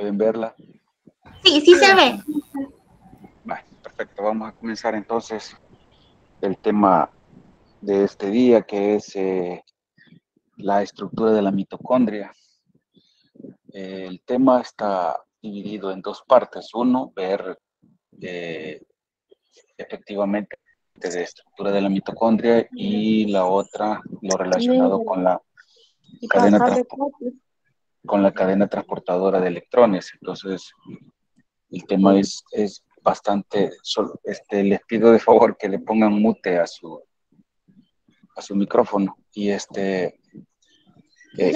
¿Pueden verla? Sí, sí se ve. Vale, perfecto. Vamos a comenzar entonces el tema de este día, que es la estructura de la mitocondria. El tema está dividido en dos partes. Uno, ver efectivamente de la estructura de la mitocondria, y la otra, lo relacionado con la cadena transportadora de electrones. Entonces, el tema es bastante, les pido de favor que le pongan mute a su micrófono, y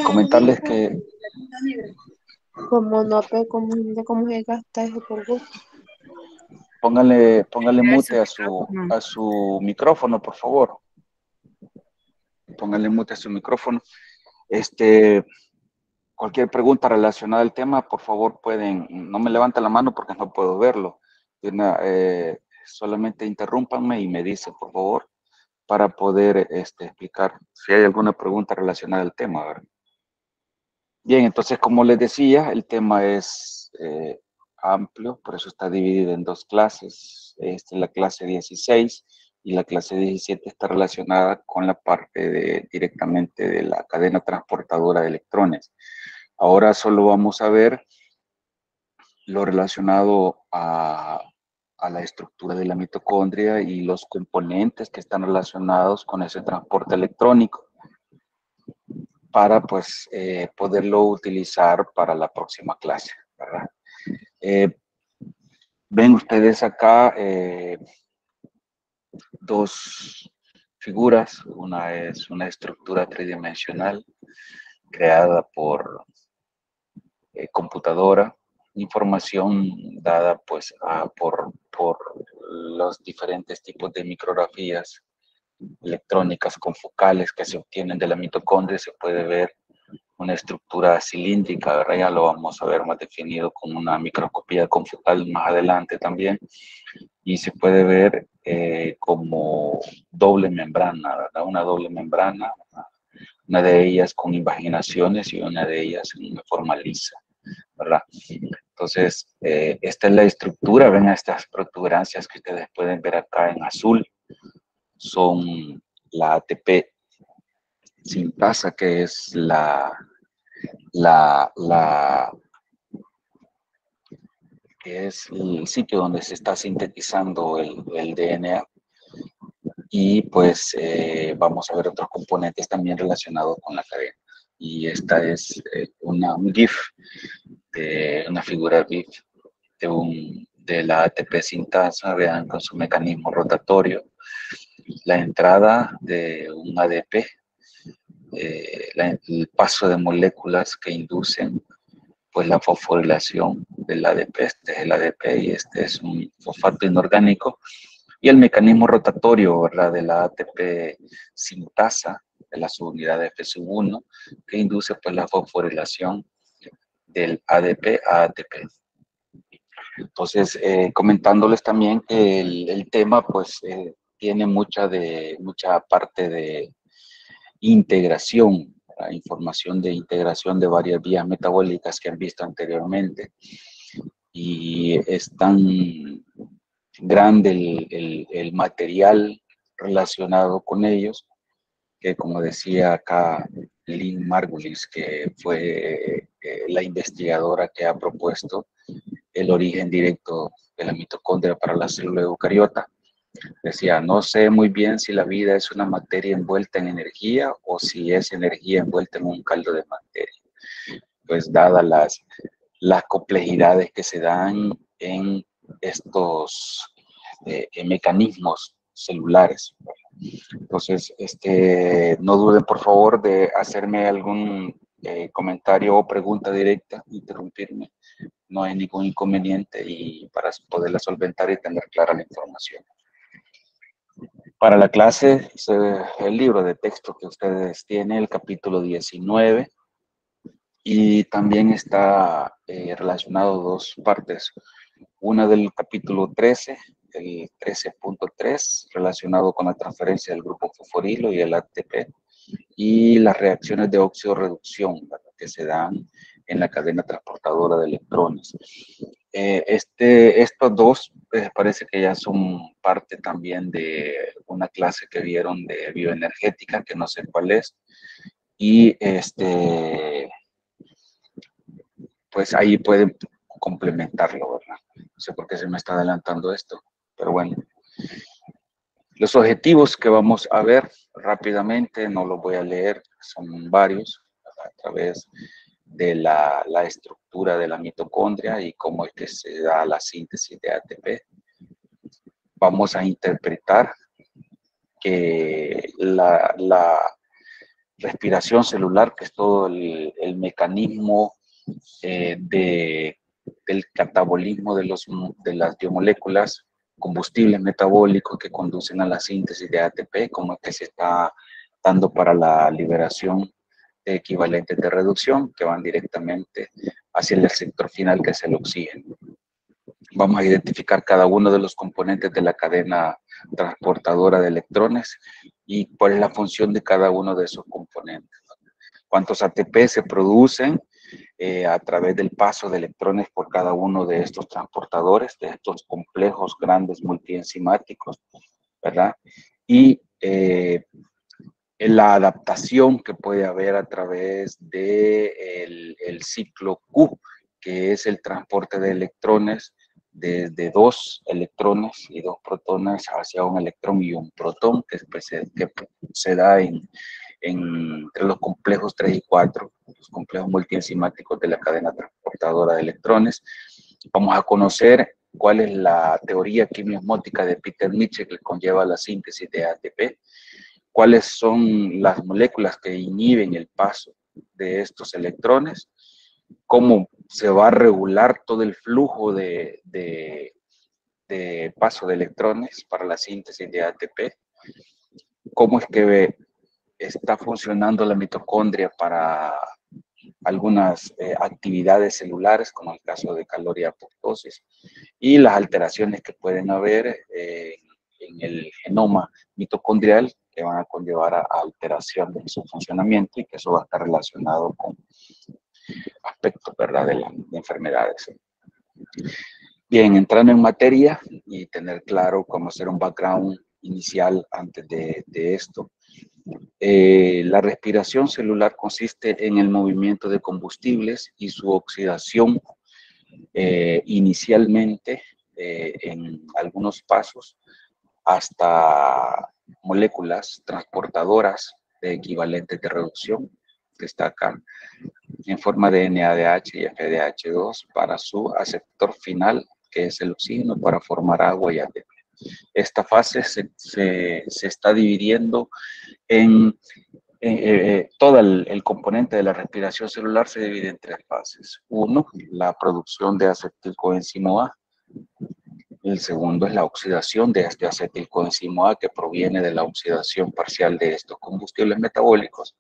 comentarles que Como no, pero cómo se gasta eso por gusto. póngale mute a su micrófono, por favor. Póngale mute a su micrófono. Cualquier pregunta relacionada al tema, por favor, no me levanten la mano porque no puedo verlo. Solamente interrúmpanme y me dicen, por favor, para poder explicar si hay alguna pregunta relacionada al tema, ¿verdad? Bien, entonces, como les decía, el tema es amplio, por eso está dividido en dos clases. La clase 16 y la clase 17 está relacionada con la parte directamente de la cadena transportadora de electrones. Ahora solo vamos a ver lo relacionado a la estructura de la mitocondria y los componentes que están relacionados con ese transporte electrónico, para pues poderlo utilizar para la próxima clase, ¿verdad? Ven ustedes acá dos figuras. Una es una estructura tridimensional creada por computadora, información dada pues por los diferentes tipos de micrografías electrónicas confocales que se obtienen de la mitocondria. Se puede ver una estructura cilíndrica, ¿verdad? Ya lo vamos a ver más definido con una microscopía confocal más adelante también, y se puede ver como doble membrana, ¿verdad? Una doble membrana, una de ellas con invaginaciones y una de ellas en una forma lisa, ¿verdad? Entonces, esta es la estructura. Ven estas protuberancias que ustedes pueden ver acá en azul, son la ATP sintasa, que es que es el sitio donde se está sintetizando el DNA. Y pues vamos a ver otros componentes también relacionados con la cadena. Y esta es un GIF, una figura GIF de la ATP sintasa. Vean con su mecanismo rotatorio, la entrada de un ADP, el paso de moléculas que inducen pues la fosforilación del ADP. Este es el ADP y este es un fosfato inorgánico, y el mecanismo rotatorio, ¿verdad?, de la ATP sintasa de la subunidad F1, que induce pues la fosforilación del ADP a ATP. Entonces, comentándoles también que el tema pues tiene mucha parte de integración, la información de integración de varias vías metabólicas que han visto anteriormente, y es tan grande el material relacionado con ellos que, como decía acá Lynn Margulis, que fue la investigadora que ha propuesto el origen directo de la mitocondria para la célula eucariota, decía: no sé muy bien si la vida es una materia envuelta en energía o si es energía envuelta en un caldo de materia. Pues dadas las complejidades que se dan en estos mecanismos celulares. Entonces, no duden por favor de hacerme algún comentario o pregunta directa, interrumpirme. No hay ningún inconveniente, y para poderla solventar y tener clara la información. Para la clase, el libro de texto que ustedes tienen, el capítulo 19, y también está relacionado dos partes. Una del capítulo 13, el 13.3, relacionado con la transferencia del grupo fosforilo y el ATP, y las reacciones de óxido-reducción, ¿verdad?, que se dan en la cadena transportadora de electrones. Estos dos parece que ya son parte también de una clase que vieron de bioenergética, que no sé cuál es, y pues ahí pueden complementarlo, ¿verdad? No sé por qué se me está adelantando esto, pero bueno. Los objetivos que vamos a ver rápidamente, no los voy a leer, son varios, a través de la estructura de la mitocondria y cómo es que se da la síntesis de ATP. Vamos a interpretar que la respiración celular, que es todo el mecanismo del catabolismo de las biomoléculas, combustibles metabólicos que conducen a la síntesis de ATP, como es que se está dando para la liberación de equivalentes de reducción que van directamente hacia el sector final, que es el oxígeno. Vamos a identificar cada uno de los componentes de la cadena transportadora de electrones y cuál es la función de cada uno de esos componentes. Cuántos ATP se producen a través del paso de electrones por cada uno de estos transportadores, de estos complejos grandes multienzimáticos, ¿verdad? Y la adaptación que puede haber a través del ciclo Q, que es el transporte de electrones desde dos electrones y dos protones hacia un electrón y un protón, que se da entre los complejos 3 y 4, los complejos multienzimáticos de la cadena transportadora de electrones. Vamos a conocer cuál es la teoría quimiosmótica de Peter Mitchell que conlleva la síntesis de ATP, cuáles son las moléculas que inhiben el paso de estos electrones, cómo se va a regular todo el flujo de paso de electrones para la síntesis de ATP, cómo es que está funcionando la mitocondria para algunas actividades celulares, como el caso de calor y apoptosis, y las alteraciones que pueden haber en el genoma mitocondrial que van a conllevar a alteración de su funcionamiento y que eso va a estar relacionado con aspectos, ¿verdad?, de enfermedades. Bien, entrando en materia y tener claro cómo hacer un background inicial antes de esto. La respiración celular consiste en el movimiento de combustibles y su oxidación inicialmente en algunos pasos hasta moléculas transportadoras de equivalentes de reducción, que está acá, en forma de NADH y FDH2 para su aceptor final, que es el oxígeno, para formar agua y ATP. Esta fase se está dividiendo en todo el componente de la respiración celular se divide en tres fases. Uno, la producción de acetilcoenzimo A. El segundo es la oxidación de este acetilcoenzimo A, que proviene de la oxidación parcial de estos combustibles metabólicos.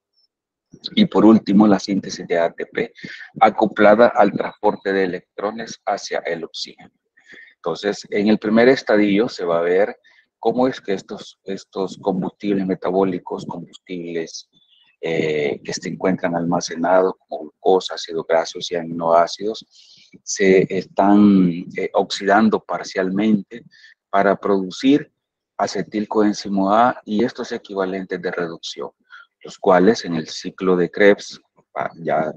Y por último, la síntesis de ATP acoplada al transporte de electrones hacia el oxígeno. Entonces, en el primer estadio se va a ver cómo es que estos combustibles metabólicos, combustibles que se encuentran almacenados como glucosa, ácidos grasos y aminoácidos, se están oxidando parcialmente para producir acetilcoenzimo A y estos equivalentes de reducción, los cuales en el ciclo de Krebs ya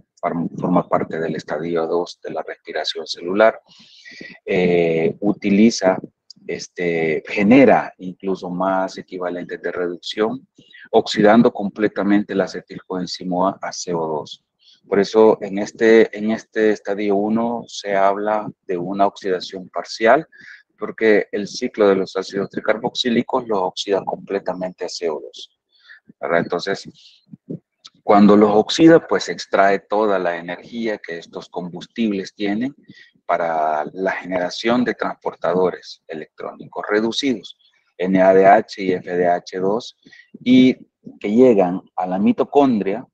forma parte del estadio 2 de la respiración celular. Genera incluso más equivalentes de reducción, oxidando completamente el acetilcoenzimo A CO2. Por eso en este estadio 1 se habla de una oxidación parcial, porque el ciclo de los ácidos tricarboxílicos los oxida completamente a CO2. ¿Verdad? Entonces, cuando los oxida, pues se extrae toda la energía que estos combustibles tienen para la generación de transportadores electrónicos reducidos, NADH y FDH2, y que llegan a la mitocondria,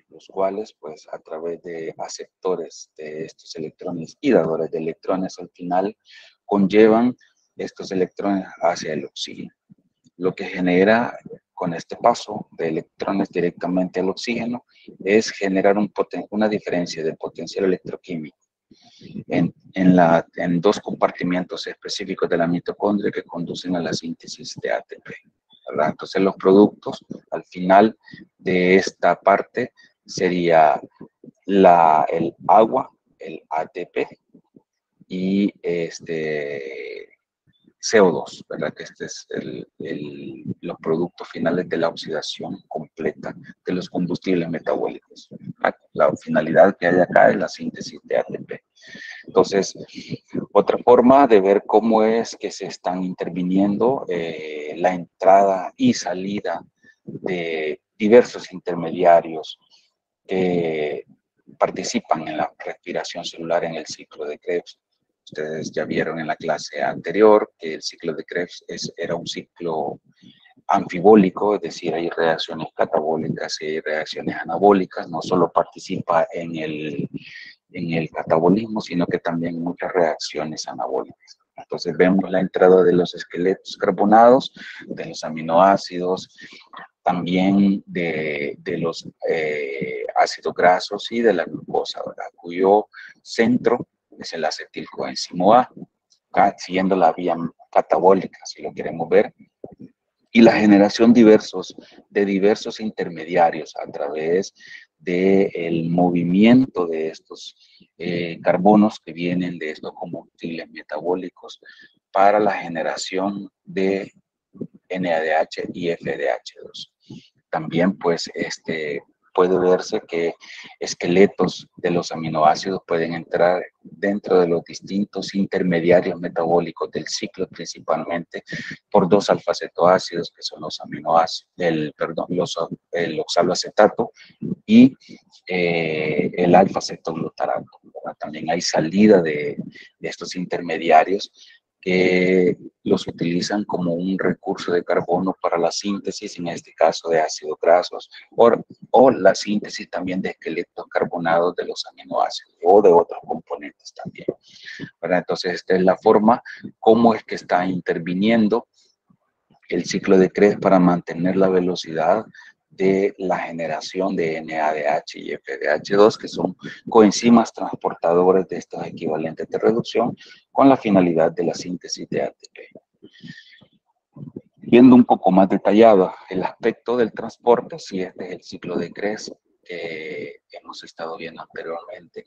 los cuales, pues, a través de aceptores de estos electrones y dadores de electrones, al final conllevan estos electrones hacia el oxígeno, lo que genera con este paso de electrones directamente al oxígeno es generar una diferencia de potencial electroquímico en dos compartimentos específicos de la mitocondria que conducen a la síntesis de ATP, ¿verdad? Entonces los productos al final de esta parte sería el agua, el ATP y CO2, ¿verdad? Que este es los productos finales de la oxidación completa de los combustibles metabólicos. La finalidad que hay acá es la síntesis de ATP. Entonces, otra forma de ver cómo es que se están interviniendo la entrada y salida de diversos intermediarios que participan en la respiración celular en el ciclo de Krebs. Ustedes ya vieron en la clase anterior que el ciclo de Krebs era un ciclo anfibólico, es decir, hay reacciones catabólicas y hay reacciones anabólicas, no solo participa en el catabolismo, sino que también muchas reacciones anabólicas. Entonces vemos la entrada de los esqueletos carbonados, de los aminoácidos, también de los ácidos grasos y de la glucosa, ¿verdad? Cuyo centro es el acetilcoenzimo A, siguiendo la vía catabólica, si lo queremos ver, y la generación de diversos intermediarios a través del movimiento de estos carbonos que vienen de estos combustibles metabólicos para la generación de NADH y FDH2. También, pues, puede verse que esqueletos de los aminoácidos pueden entrar dentro de los distintos intermediarios metabólicos del ciclo, principalmente por dos alfa-cetoácidos, que son los aminoácidos, el oxaloacetato y el alfa-cetoglutarato. También hay salida de estos intermediarios que los utilizan como un recurso de carbono para la síntesis, en este caso de ácidos grasos, o la síntesis también de esqueletos carbonados de los aminoácidos o de otros componentes también. ¿Verdad? Entonces, esta es la forma como es que está interviniendo el ciclo de Krebs para mantener la velocidad de la generación de NADH y FDH2, que son coenzimas transportadores de estos equivalentes de reducción con la finalidad de la síntesis de ATP. Viendo un poco más detallado el aspecto del transporte, si este es el ciclo de Krebs que hemos estado viendo anteriormente,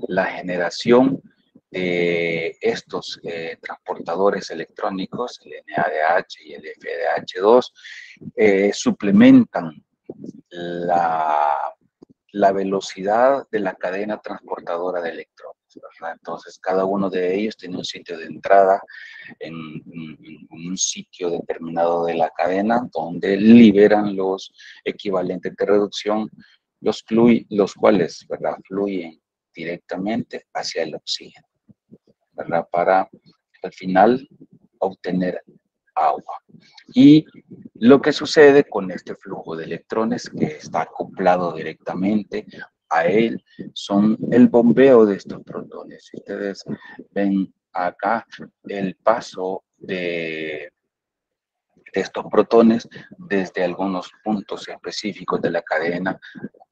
la generación de estos transportadores electrónicos, el NADH y el FDH2, suplementan la velocidad de la cadena transportadora de electrones, ¿verdad? Entonces, cada uno de ellos tiene un sitio de entrada en un sitio determinado de la cadena donde liberan los equivalentes de reducción, los cuales, ¿verdad?, fluyen directamente hacia el oxígeno, ¿verdad?, para al final obtener agua. Y lo que sucede con este flujo de electrones que está acoplado directamente a él son el bombeo de estos protones. Si ustedes ven acá el paso de estos protones desde algunos puntos específicos de la cadena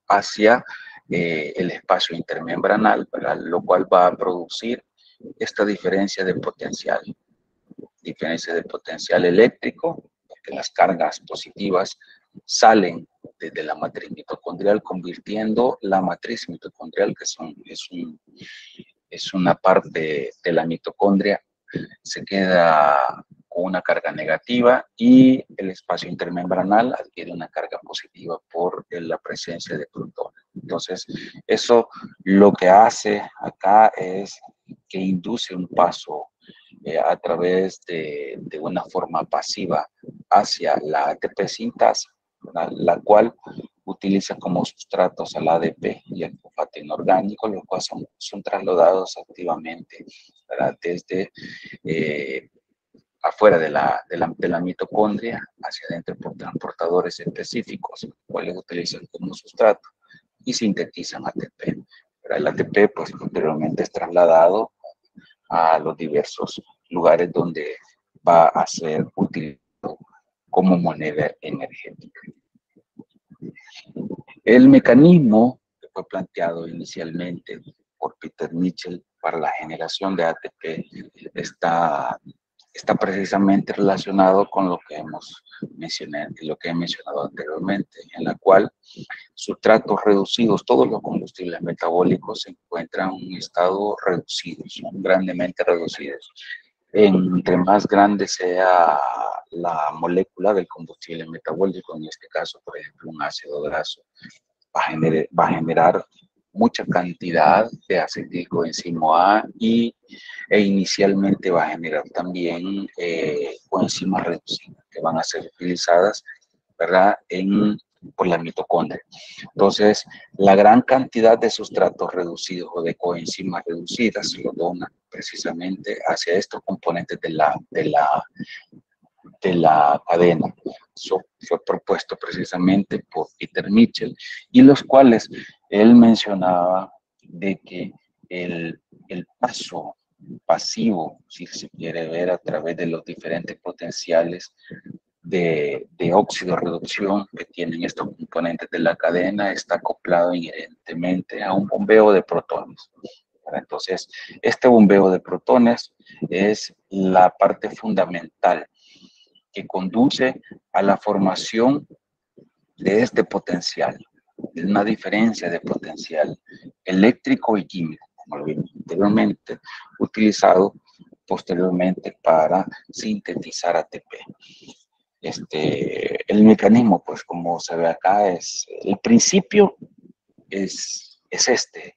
hacia el espacio intermembranal, ¿verdad?, lo cual va a producir esta diferencia de potencial eléctrico, porque las cargas positivas salen desde la matriz mitocondrial, convirtiendo la matriz mitocondrial, que es una parte de la mitocondria, se queda con una carga negativa y el espacio intermembranal adquiere una carga positiva por la presencia de protones. Entonces, eso lo que hace acá es que induce un paso a través de una forma pasiva hacia la ATP sintasa, la cual utiliza como sustratos al ADP y al fosfato inorgánico, los cuales son trasladados activamente, ¿verdad?, desde afuera de la mitocondria hacia adentro por transportadores específicos, los cuales utilizan como sustrato y sintetizan ATP. Pero el ATP, pues, posteriormente es trasladado a los diversos lugares donde va a ser utilizado como moneda energética. El mecanismo que fue planteado inicialmente por Peter Mitchell para la generación de ATP está precisamente relacionado con lo que he mencionado anteriormente, en la cual sustratos reducidos, todos los combustibles metabólicos se encuentran en un estado reducido, son grandemente reducidos. Entre más grande sea la molécula del combustible metabólico, en este caso, por ejemplo, un ácido graso, va a generar mucha cantidad de acetilcoenzimo A e inicialmente va a generar también coenzimas reducidas que van a ser utilizadas, ¿verdad?, por la mitocondria. Entonces, la gran cantidad de sustratos reducidos o de coenzimas reducidas se lo dona precisamente hacia estos componentes de la cadena. Eso fue propuesto precisamente por Peter Mitchell, y los cuales él mencionaba de que el paso pasivo, si se quiere ver a través de los diferentes potenciales de óxido reducción que tienen estos componentes de la cadena, está acoplado inherentemente a un bombeo de protones. Entonces, este bombeo de protones es la parte fundamental que conduce a la formación de este potencial, de una diferencia de potencial eléctrico y químico, como lo vimos anteriormente, utilizado posteriormente para sintetizar ATP. El mecanismo, pues como se ve acá, el principio es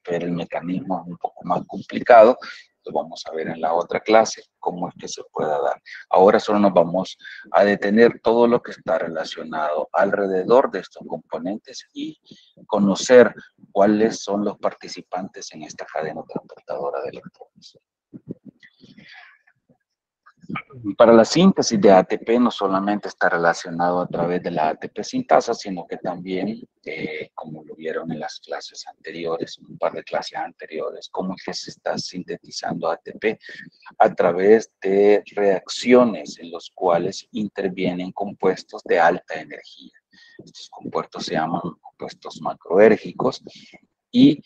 pero el mecanismo es un poco más complicado. Lo vamos a ver en la otra clase, cómo es que se pueda dar. Ahora solo nos vamos a detener todo lo que está relacionado alrededor de estos componentes y conocer cuáles son los participantes en esta cadena transportadora de electrones. Para la síntesis de ATP no solamente está relacionado a través de la ATP sintasa, sino que también, como lo vieron en las clases anteriores, un par de clases anteriores, cómo es que se está sintetizando ATP a través de reacciones en los cuales intervienen compuestos de alta energía. Estos compuestos se llaman compuestos macroérgicos y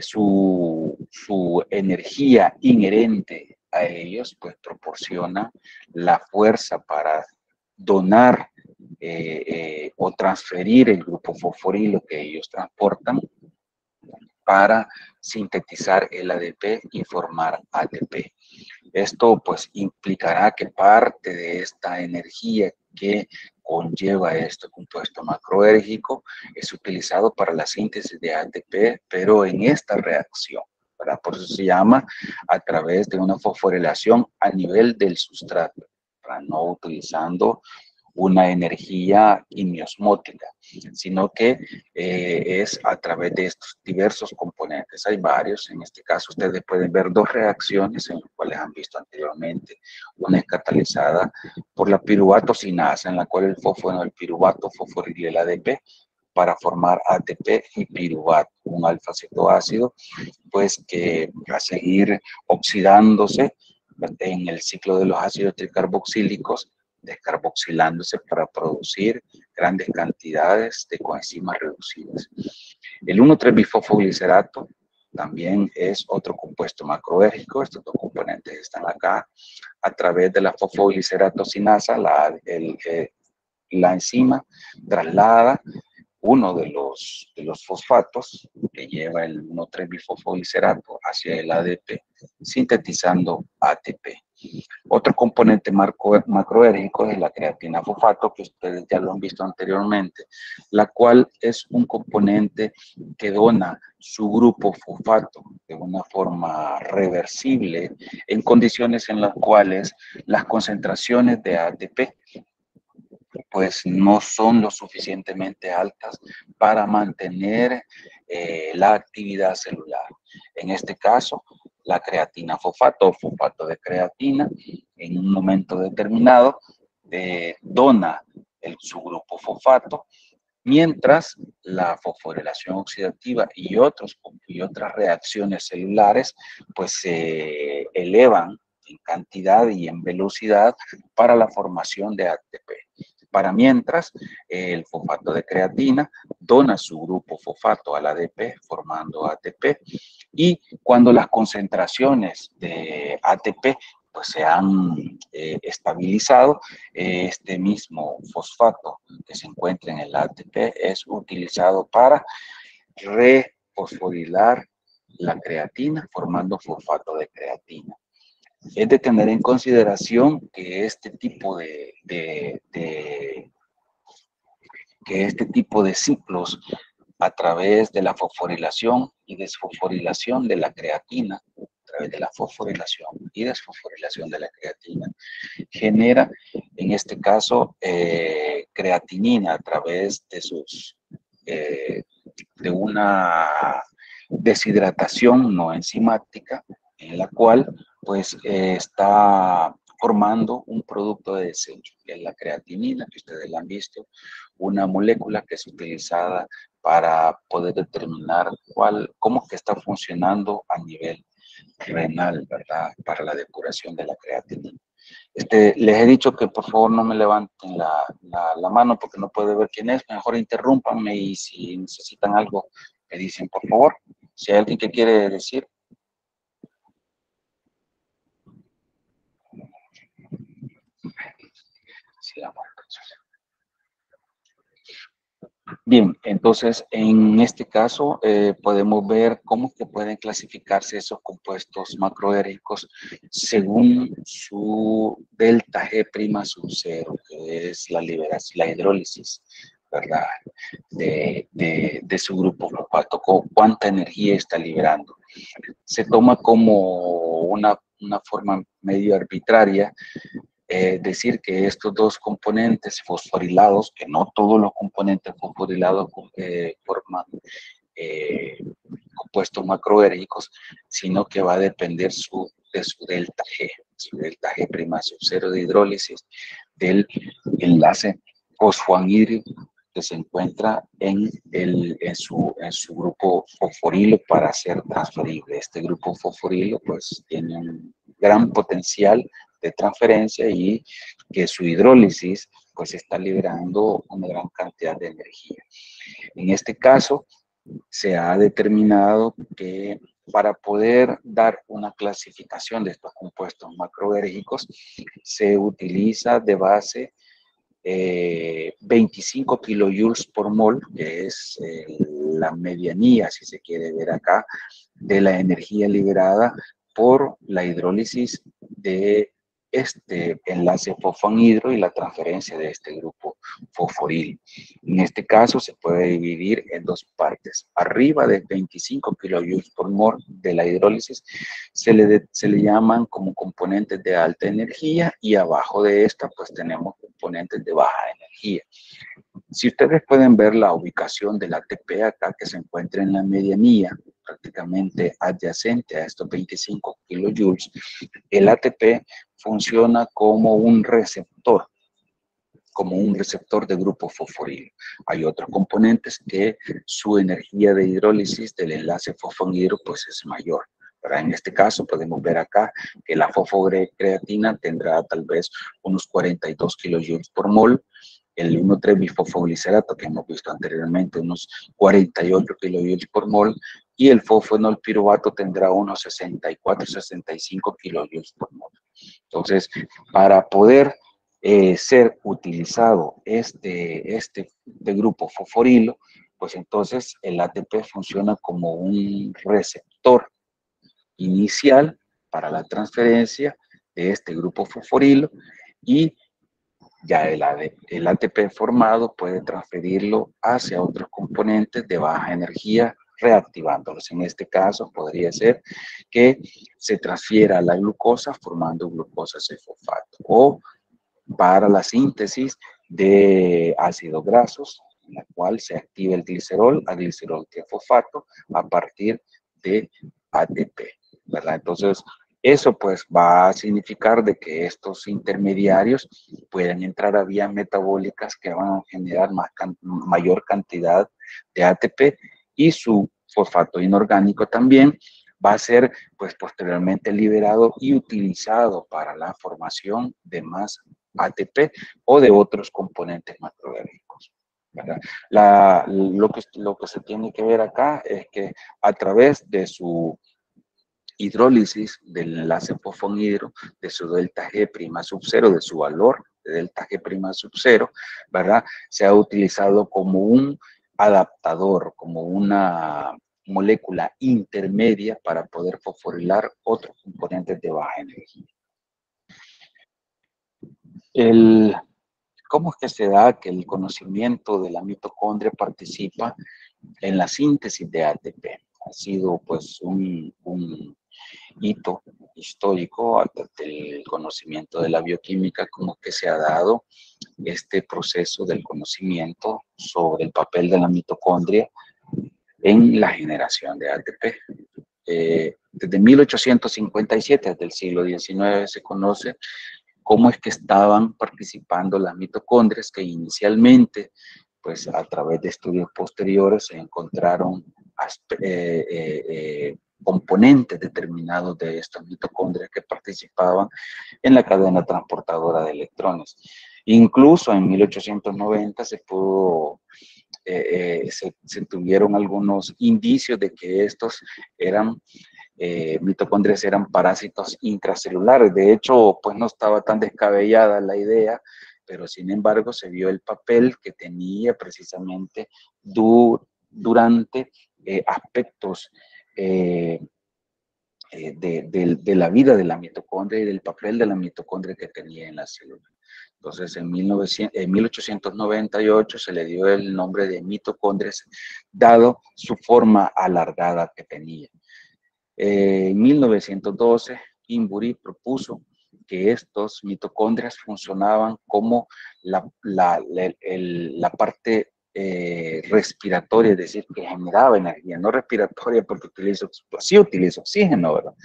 su energía inherente a ellos, pues proporciona la fuerza para donar o transferir el grupo fosforilo que ellos transportan para sintetizar el ADP y formar ATP. Esto pues implicará que parte de esta energía que conlleva este compuesto macroérgico es utilizado para la síntesis de ATP, pero en esta reacción, ¿verdad? Por eso se llama a través de una fosforilación a nivel del sustrato, ¿verdad? No utilizando una energía quimiosmótica, sino que es a través de estos diversos componentes. Hay varios, en este caso ustedes pueden ver dos reacciones en las cuales han visto anteriormente. Una es catalizada por la piruvato sinasa, en la cual el fósforo, el piruvato fosforilía el ADP para formar ATP y piruvato, un alfa-cetoácido, pues que va a seguir oxidándose en el ciclo de los ácidos tricarboxílicos, descarboxilándose para producir grandes cantidades de coenzimas reducidas. El 1,3-bifosfoglicerato también es otro compuesto macroérgico. Estos dos componentes están acá. A través de la fosfoglicerato-sinasa, la enzima traslada uno de los fosfatos que lleva el 1,3-bifosfoglicerato hacia el ADP, sintetizando ATP. Otro componente macroérgico es la creatina fosfato, que ustedes ya lo han visto anteriormente, la cual es un componente que dona su grupo fosfato de una forma reversible en condiciones en las cuales las concentraciones de ATP pues no son lo suficientemente altas para mantener la actividad celular. En este caso, la creatina fosfato o fosfato de creatina, en un momento determinado, dona su grupo fosfato, mientras la fosforilación oxidativa y otras reacciones celulares pues se elevan en cantidad y en velocidad para la formación de ATP. Para mientras, el fosfato de creatina dona su grupo fosfato al ADP, formando ATP, y cuando las concentraciones de ATP pues se han estabilizado, este mismo fosfato que se encuentra en el ATP es utilizado para refosforilar la creatina, formando fosfato de creatina. Es de tener en consideración que este tipo de ciclos a través de la fosforilación y desfosforilación de la creatina, a través de la fosforilación y desfosforilación de la creatina, genera, en este caso, creatinina a través de una deshidratación no enzimática, en la cual pues está formando un producto de desecho, que es la creatinina, que ustedes la han visto, una molécula que es utilizada para poder determinar cómo que está funcionando a nivel renal, ¿verdad? Para la depuración de la creatinina. Les he dicho que por favor no me levanten la mano porque no puedo ver quién es. Mejor interrúmpanme y si necesitan algo, me dicen por favor. Si hay alguien que quiere decir. Sí, amor. Bien, entonces en este caso podemos ver cómo que pueden clasificarse esos compuestos macroéricos según su delta G' sub 0, que es la liberación, la hidrólisis, ¿verdad? De su grupo fosfato, cuánta energía está liberando. Se toma como una forma medio arbitraria decir que estos dos componentes fosforilados, que no todos los componentes fosforilados forman compuestos macroéricos, sino que va a depender de su delta G, su delta G' sub 0 de hidrólisis del enlace fosfoanhídrico que se encuentra en su grupo fosforilo para ser transferible. Este grupo fosforilo pues tiene un gran potencial de transferencia y que su hidrólisis pues está liberando una gran cantidad de energía. En este caso se ha determinado que para poder dar una clasificación de estos compuestos macroérgicos se utiliza de base 25 kilojoules por mol, que es la medianía, si se quiere ver acá, de la energía liberada por la hidrólisis de este enlace fosfoanhidro y la transferencia de este grupo fosforil. En este caso se puede dividir en dos partes. Arriba de 25 kilojoules por mol de la hidrólisis se le llaman como componentes de alta energía y abajo de esta pues tenemos componentes de baja energía. Si ustedes pueden ver la ubicación del ATP acá que se encuentra en la medianía, prácticamente adyacente a estos 25 kilojoules, el ATP funciona como un receptor de grupo fosforilo. Hay otros componentes que su energía de hidrólisis del enlace fosfoanhidro pues es mayor. Pero en este caso podemos ver acá que la fosfocreatina tendrá tal vez unos 42 kilojoules por mol, el 1,3-bifosfoglicerato que hemos visto anteriormente unos 48 kilojoules por mol y el fosfenol piruvato tendrá unos 64-65 kilojoules por mol. Entonces, para poder ser utilizado este grupo fosforilo, pues entonces el ATP funciona como un receptor inicial para la transferencia de este grupo fosforilo y ya el ATP formado puede transferirlo hacia otros componentes de baja energía reactivándolos. En este caso podría ser que se transfiera a la glucosa formando glucosa C-fosfato o para la síntesis de ácidos grasos, en la cual se activa el glicerol a glicerol trifosfato a partir de ATP, ¿verdad? Entonces, eso pues va a significar de que estos intermediarios pueden entrar a vías metabólicas que van a generar mayor cantidad de ATP y su fosfato inorgánico también va a ser pues posteriormente liberado y utilizado para la formación de más ATP o de otros componentes macrobiológicos, ¿verdad? Lo que se tiene que ver acá es que a través de su hidrólisis del enlace fosfonhidro, de su delta G' sub 0, de su valor de delta G' sub 0, ¿verdad? Se ha utilizado como un adaptador, como una molécula intermedia para poder fosforilar otros componentes de baja energía. ¿Cómo es que se da que el conocimiento de la mitocondria participa en la síntesis de ATP? Ha sido pues un hito histórico del conocimiento de la bioquímica, como que se ha dado este proceso del conocimiento sobre el papel de la mitocondria en la generación de ATP. Desde 1857, desde el siglo XIX, se conoce cómo es que estaban participando las mitocondrias, que inicialmente, pues a través de estudios posteriores, se encontraron componentes determinados de estas mitocondrias que participaban en la cadena transportadora de electrones. Incluso en 1890 se pudo, se tuvieron algunos indicios de que estos eran mitocondrias eran parásitos intracelulares. De hecho, pues no estaba tan descabellada la idea, pero sin embargo se vio el papel que tenía precisamente durante aspectos de la vida de la mitocondria y del papel de la mitocondria que tenía en la célula. Entonces, en 1898 se le dio el nombre de mitocondrias, dado su forma alargada que tenía. En 1912, Imbury propuso que estos mitocondrias funcionaban como la parte respiratoria, es decir, que generaba energía, no respiratoria porque sí utiliza oxígeno, ¿verdad?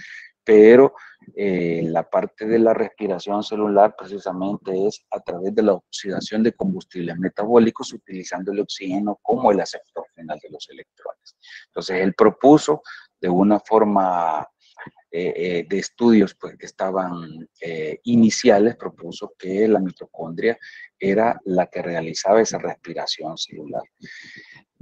Pero la parte de la respiración celular precisamente es a través de la oxidación de combustibles metabólicos utilizando el oxígeno como el aceptor final de los electrones. Entonces él propuso de una forma de estudios pues, que estaban iniciales, propuso que la mitocondria era la que realizaba esa respiración celular.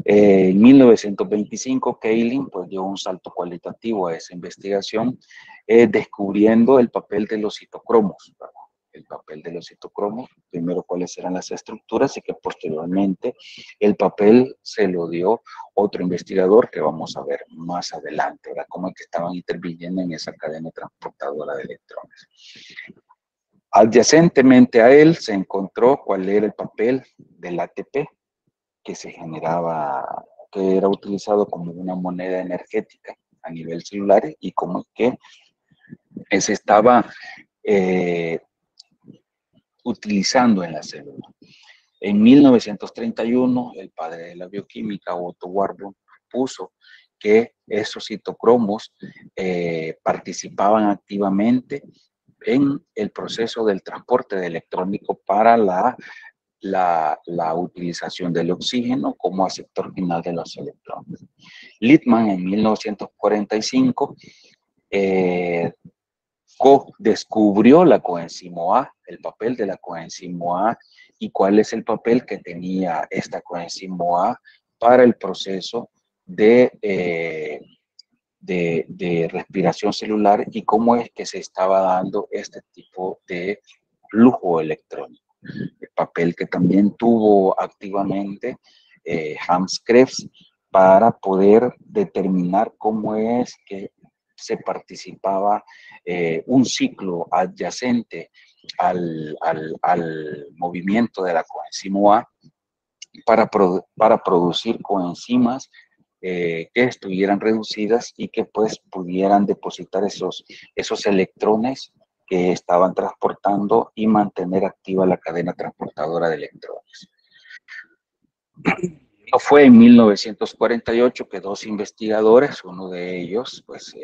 En 1925, Kaelin pues, dio un salto cualitativo a esa investigación, descubriendo el papel de los citocromos, ¿verdad? El papel de los citocromos, primero cuáles eran las estructuras y que posteriormente el papel se lo dio otro investigador que vamos a ver más adelante, ¿verdad? Cómo es que estaban interviniendo en esa cadena transportadora de electrones. Adyacentemente a él se encontró cuál era el papel del ATP que se generaba, que era utilizado como una moneda energética a nivel celular y como que se estaba utilizando en la célula. En 1931, el padre de la bioquímica, Otto Warburg, propuso que esos citocromos participaban activamente en el proceso del transporte de electrónico para la utilización del oxígeno como aceptor final de los electrones. Littmann en 1945 descubrió la coenzimo A, el papel de la coenzimo A y cuál es el papel que tenía esta coenzimo A para el proceso de respiración celular y cómo es que se estaba dando este tipo de flujo electrónico. El papel que también tuvo activamente Hans Krebs para poder determinar cómo es que se participaba un ciclo adyacente al movimiento de la coenzimo A para producir coenzimas que estuvieran reducidas y que pues pudieran depositar esos electrones que estaban transportando y mantener activa la cadena transportadora de electrones. Fue en 1948 que dos investigadores, uno de ellos, pues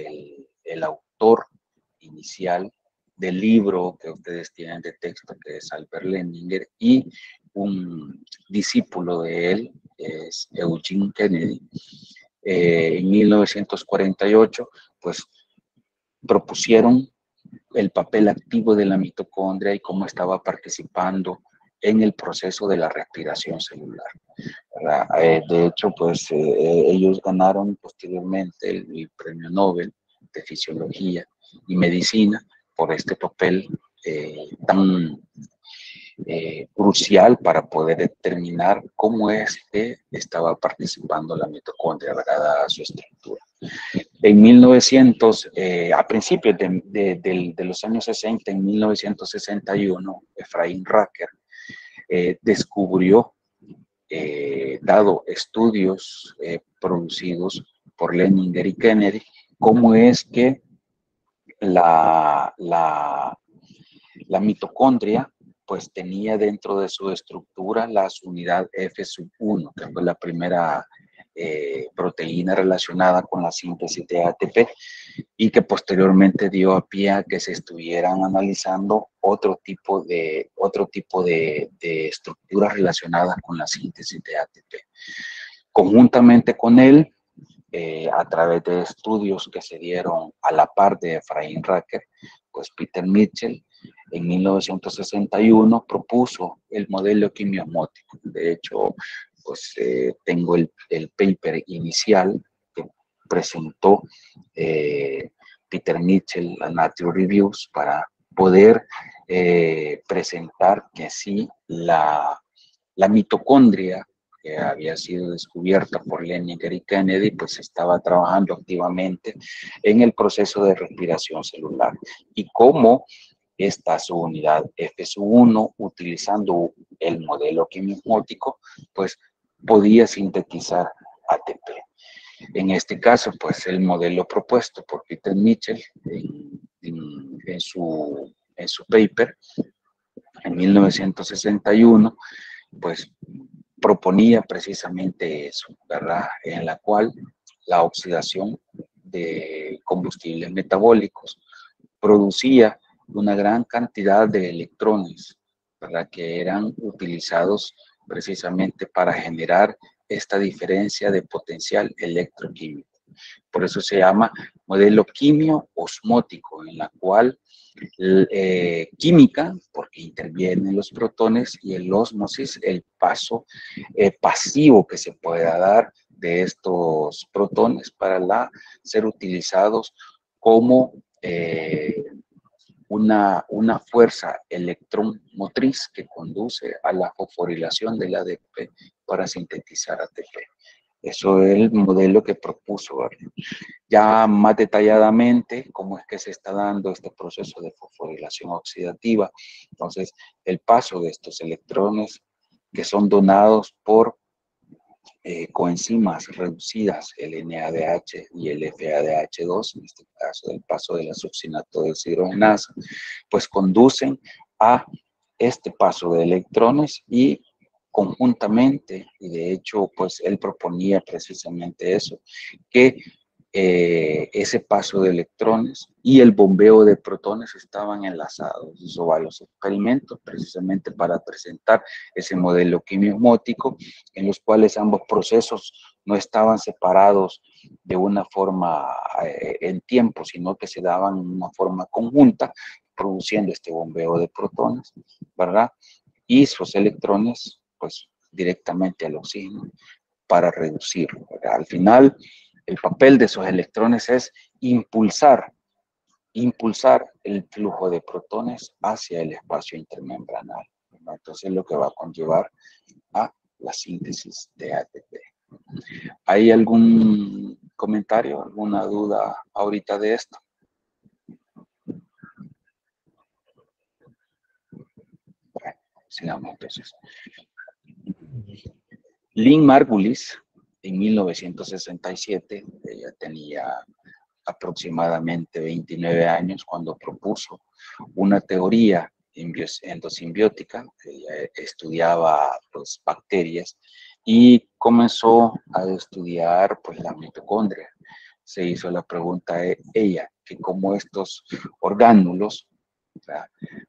el autor inicial del libro que ustedes tienen de texto, que es Albert Lendinger, y un discípulo de él, que es Eugene Kennedy, en 1948, pues propusieron el papel activo de la mitocondria y cómo estaba participando en el proceso de la respiración celular. De hecho, pues ellos ganaron posteriormente el premio Nobel de Fisiología y Medicina por este papel tan crucial para poder determinar cómo es que estaba participando la mitocondria, dada su estructura. En 1900, a principios de los años 60, en 1961, Efraín Racker descubrió, dado estudios producidos por Leninger y Kennedy, cómo es que la mitocondria pues tenía dentro de su estructura la unidad F1, que fue la primera proteína relacionada con la síntesis de ATP y que posteriormente dio a pie a que se estuvieran analizando otro tipo de estructuras relacionadas con la síntesis de ATP. Conjuntamente con él, a través de estudios que se dieron a la par de Efraín Racker, pues Peter Mitchell en 1961 propuso el modelo quimiosmótico. De hecho, pues tengo el paper inicial que presentó Peter Mitchell a Nature Reviews para poder presentar que sí la mitocondria que había sido descubierta por Leninger y Kennedy, pues estaba trabajando activamente en el proceso de respiración celular y cómo esta subunidad F1, utilizando el modelo quimiosmótico, pues podía sintetizar ATP. En este caso, pues el modelo propuesto por Peter Mitchell en su paper en 1961, pues proponía precisamente eso, ¿verdad? En la cual la oxidación de combustibles metabólicos producía una gran cantidad de electrones, ¿verdad? Que eran utilizados precisamente para generar esta diferencia de potencial electroquímico. Por eso se llama modelo quimio-osmótico, en la cual química, porque intervienen los protones, y el ósmosis, el paso pasivo que se pueda dar de estos protones para ser utilizados como una fuerza electrón motriz que conduce a la fosforilación del ADP para sintetizar ATP. Eso es el modelo que propuso, ¿verdad? Ya más detalladamente, cómo es que se está dando este proceso de fosforilación oxidativa. Entonces, el paso de estos electrones que son donados por coenzimas reducidas, el NADH y el FADH2, en este caso el paso de la succinato deshidrogenasa, pues conducen a este paso de electrones y conjuntamente, y de hecho, pues él proponía precisamente eso, que ese paso de electrones y el bombeo de protones estaban enlazados. Hizo varios experimentos precisamente para presentar ese modelo quimiosmótico en los cuales ambos procesos no estaban separados de una forma en tiempo, sino que se daban en una forma conjunta, produciendo este bombeo de protones, ¿verdad? Y esos electrones, pues, directamente al oxígeno para reducirlo, ¿verdad? Al final, el papel de esos electrones es impulsar el flujo de protones hacia el espacio intermembranal, ¿verdad? Entonces, lo que va a conllevar a la síntesis de ATP. ¿Hay algún comentario, alguna duda ahorita de esto? Bueno, sigamos entonces. Lynn Margulis, en 1967, ella tenía aproximadamente 29 años cuando propuso una teoría endosimbiótica. Ella estudiaba pues, bacterias y comenzó a estudiar pues, la mitocondria. Se hizo la pregunta a ella, que cómo estos orgánulos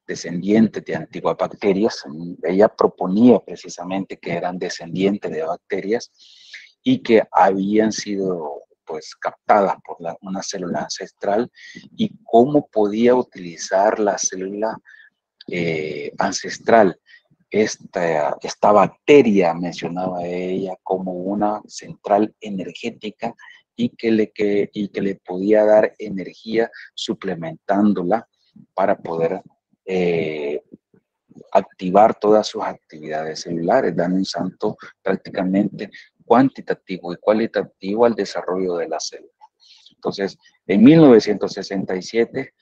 descendientes de antiguas bacterias, ella proponía precisamente que eran descendientes de bacterias y que habían sido pues captadas por una célula ancestral y cómo podía utilizar la célula ancestral. Esta bacteria, mencionaba ella, como una central energética y que le podía dar energía suplementándola para poder activar todas sus actividades celulares, dando un salto prácticamente cuantitativo y cualitativo al desarrollo de la célula. Entonces, en 1967,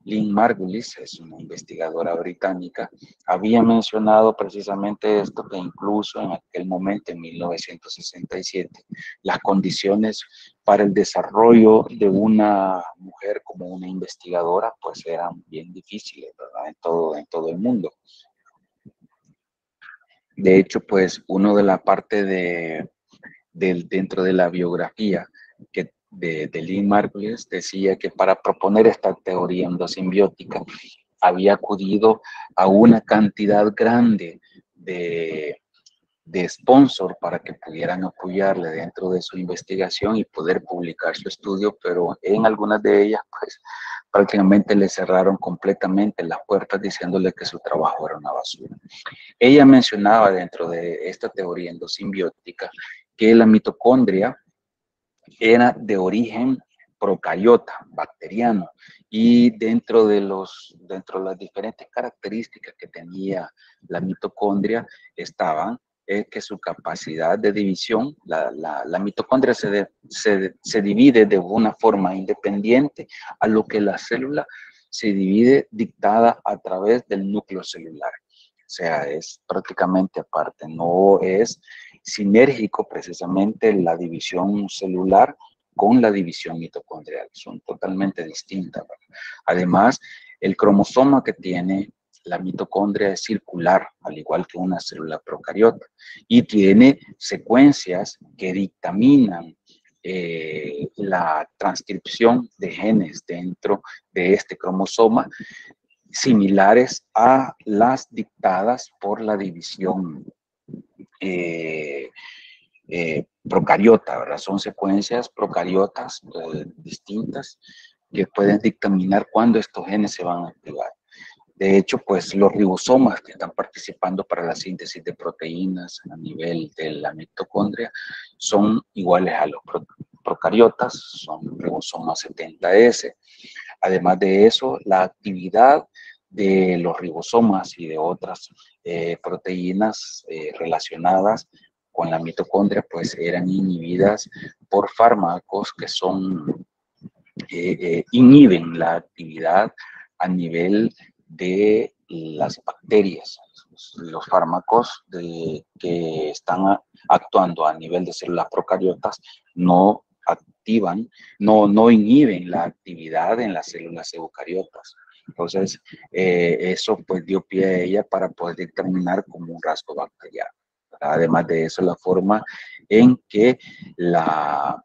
Lynn Margulis, es una investigadora británica, había mencionado precisamente esto, que incluso en aquel momento, en 1967, las condiciones para el desarrollo de una mujer como una investigadora, pues eran bien difíciles, ¿verdad? En todo el mundo. De hecho, pues uno de la parte dentro de la biografía de Lynn Margulis decía que para proponer esta teoría endosimbiótica había acudido a una cantidad grande de sponsor para que pudieran apoyarle dentro de su investigación y poder publicar su estudio, pero en algunas de ellas, pues prácticamente le cerraron completamente las puertas diciéndole que su trabajo era una basura. Ella mencionaba dentro de esta teoría endosimbiótica que la mitocondria era de origen procariota, bacteriano, y dentro de las diferentes características que tenía la mitocondria estaban que su capacidad de división, la mitocondria se divide de una forma independiente a lo que la célula se divide dictada a través del núcleo celular. O sea, es prácticamente aparte, no es sinérgico precisamente la división celular con la división mitocondrial, son totalmente distintas, ¿verdad? Además, el cromosoma que tiene la mitocondria es circular, al igual que una célula procariota, y tiene secuencias que dictaminan la transcripción de genes dentro de este cromosoma, similares a las dictadas por la división procariota, ¿verdad? Son secuencias procariotas distintas que pueden dictaminar cuándo estos genes se van a activar. De hecho, pues los ribosomas que están participando para la síntesis de proteínas a nivel de la mitocondria son iguales a los procariotas, son ribosomas 70S. Además de eso, la actividad de los ribosomas y de otras proteínas relacionadas con la mitocondria, pues eran inhibidas por fármacos que inhiben la actividad a nivel de las bacterias. Los fármacos que están actuando a nivel de células procariotas no activan, no inhiben la actividad en las células eucariotas. Entonces, eso pues dio pie a ella para poder determinar como un rasgo bacteriano. Además de eso, la forma en que la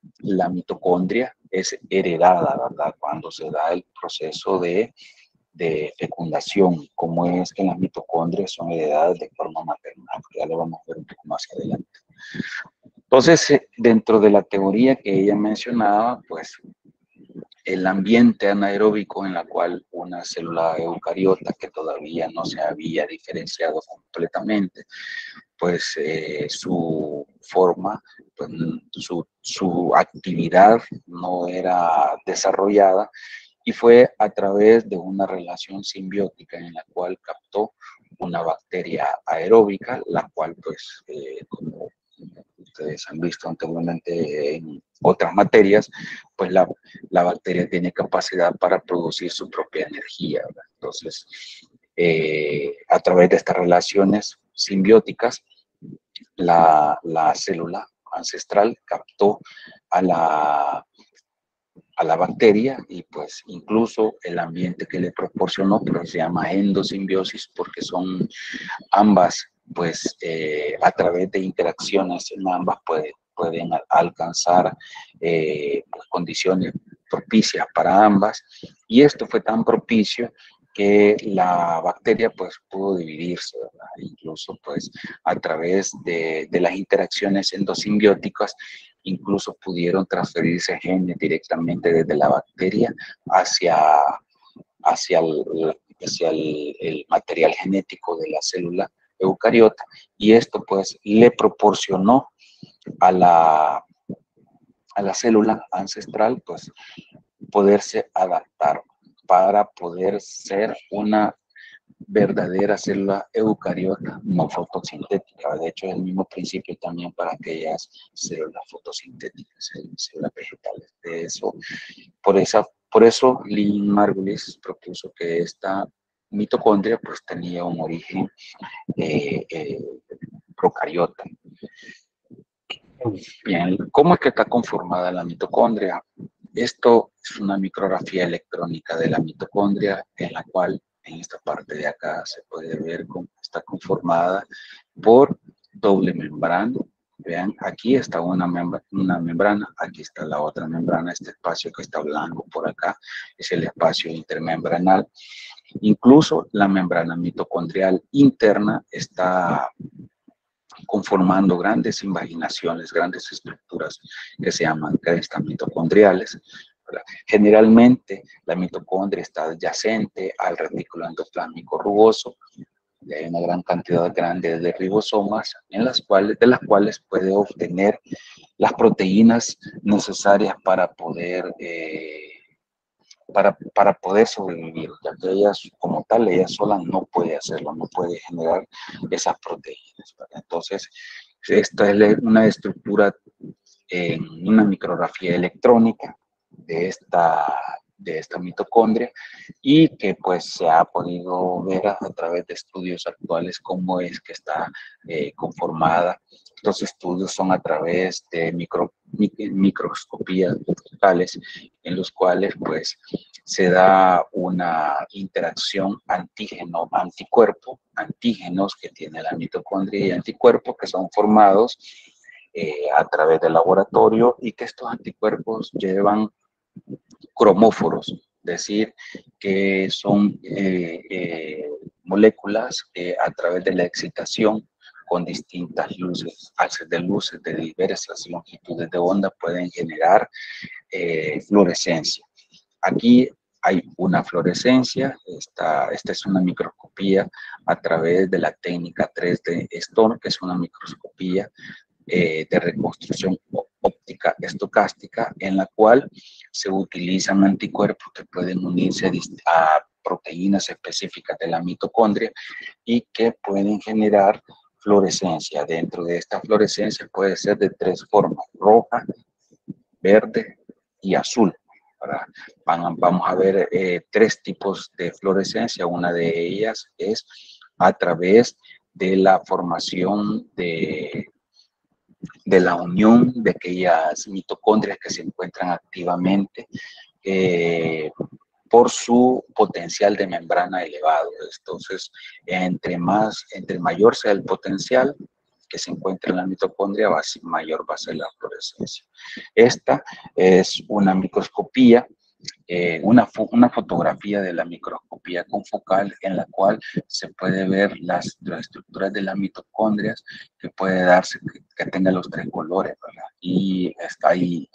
mitocondria es heredada, ¿verdad? Cuando se da el proceso de fecundación, cómo es que las mitocondrias son heredadas de forma maternal. Ya lo vamos a ver un poco más adelante. Entonces, dentro de la teoría que ella mencionaba, pues el ambiente anaeróbico en la cual una célula eucariota que todavía no se había diferenciado completamente, pues su forma, pues, su actividad no era desarrollada y fue a través de una relación simbiótica en la cual captó una bacteria aeróbica, la cual pues como ustedes han visto anteriormente en otras materias, pues la bacteria tiene capacidad para producir su propia energía, ¿verdad? Entonces, a través de estas relaciones simbióticas, la célula ancestral captó a la bacteria y pues incluso el ambiente que le proporcionó, pero se llama endosimbiosis porque son ambas, pues a través de interacciones en ambas pueden alcanzar pues, condiciones propicias para ambas, y esto fue tan propicio que la bacteria pues pudo dividirse, ¿verdad? Incluso pues a través de las interacciones endosimbióticas incluso pudieron transferirse genes directamente desde la bacteria hacia, el material genético de la célula eucariota, y esto pues le proporcionó a la célula ancestral pues poderse adaptar para poder ser una verdadera célula eucariota no fotosintética. De hecho, es el mismo principio también para aquellas células fotosintéticas, células vegetales. De eso, por eso Lynn Margulis propuso que esta mitocondria pues tenía un origen procariota. Bien, ¿cómo es que está conformada la mitocondria? Esto es una micrografía electrónica de la mitocondria, en la cual en esta parte de acá se puede ver cómo está conformada por doble membrana. Vean, aquí está una membrana, aquí está la otra membrana. Este espacio que está blanco por acá es el espacio intermembranal. Incluso la membrana mitocondrial interna está conformando grandes invaginaciones, grandes estructuras que se llaman crestas mitocondriales. Generalmente la mitocondria está adyacente al retículo endoplásmico rugoso, y hay una gran cantidad grande de ribosomas de las cuales puede obtener las proteínas necesarias para poder sobrevivir, ya que ellas como tal, ella sola no puede hacerlo, no puede generar esas proteínas, ¿verdad? Entonces, esta es una estructura en una micrografía electrónica de esta mitocondria, y que pues se ha podido ver a través de estudios actuales cómo es que está conformada. Estos estudios son a través de microscopías focales, en los cuales pues se da una interacción antígeno-anticuerpo, antígenos que tiene la mitocondria y anticuerpos que son formados a través del laboratorio, y que estos anticuerpos llevan cromóforos, es decir, que son moléculas que a través de la excitación con distintas luces, haces de luces de diversas longitudes de onda, pueden generar fluorescencia. Aquí hay una fluorescencia, esta es una microscopía a través de la técnica 3D Stone, que es una microscopía de reconstrucción óptica estocástica, en la cual se utilizan anticuerpos que pueden unirse a proteínas específicas de la mitocondria y que pueden generar fluorescencia. Dentro de esta fluorescencia puede ser de tres formas: roja, verde y azul. Vamos a ver tres tipos de fluorescencia. Una de ellas es a través de la formación de la unión de aquellas mitocondrias que se encuentran activamente por su potencial de membrana elevado. Entonces, entre mayor sea el potencial que se encuentra en la mitocondria, mayor va a ser la fluorescencia. Esta es una microscopía, una fotografía de la microscopía confocal, en la cual se puede ver las estructuras de las mitocondrias, que puede darse que tenga los tres colores, ¿verdad? Y hay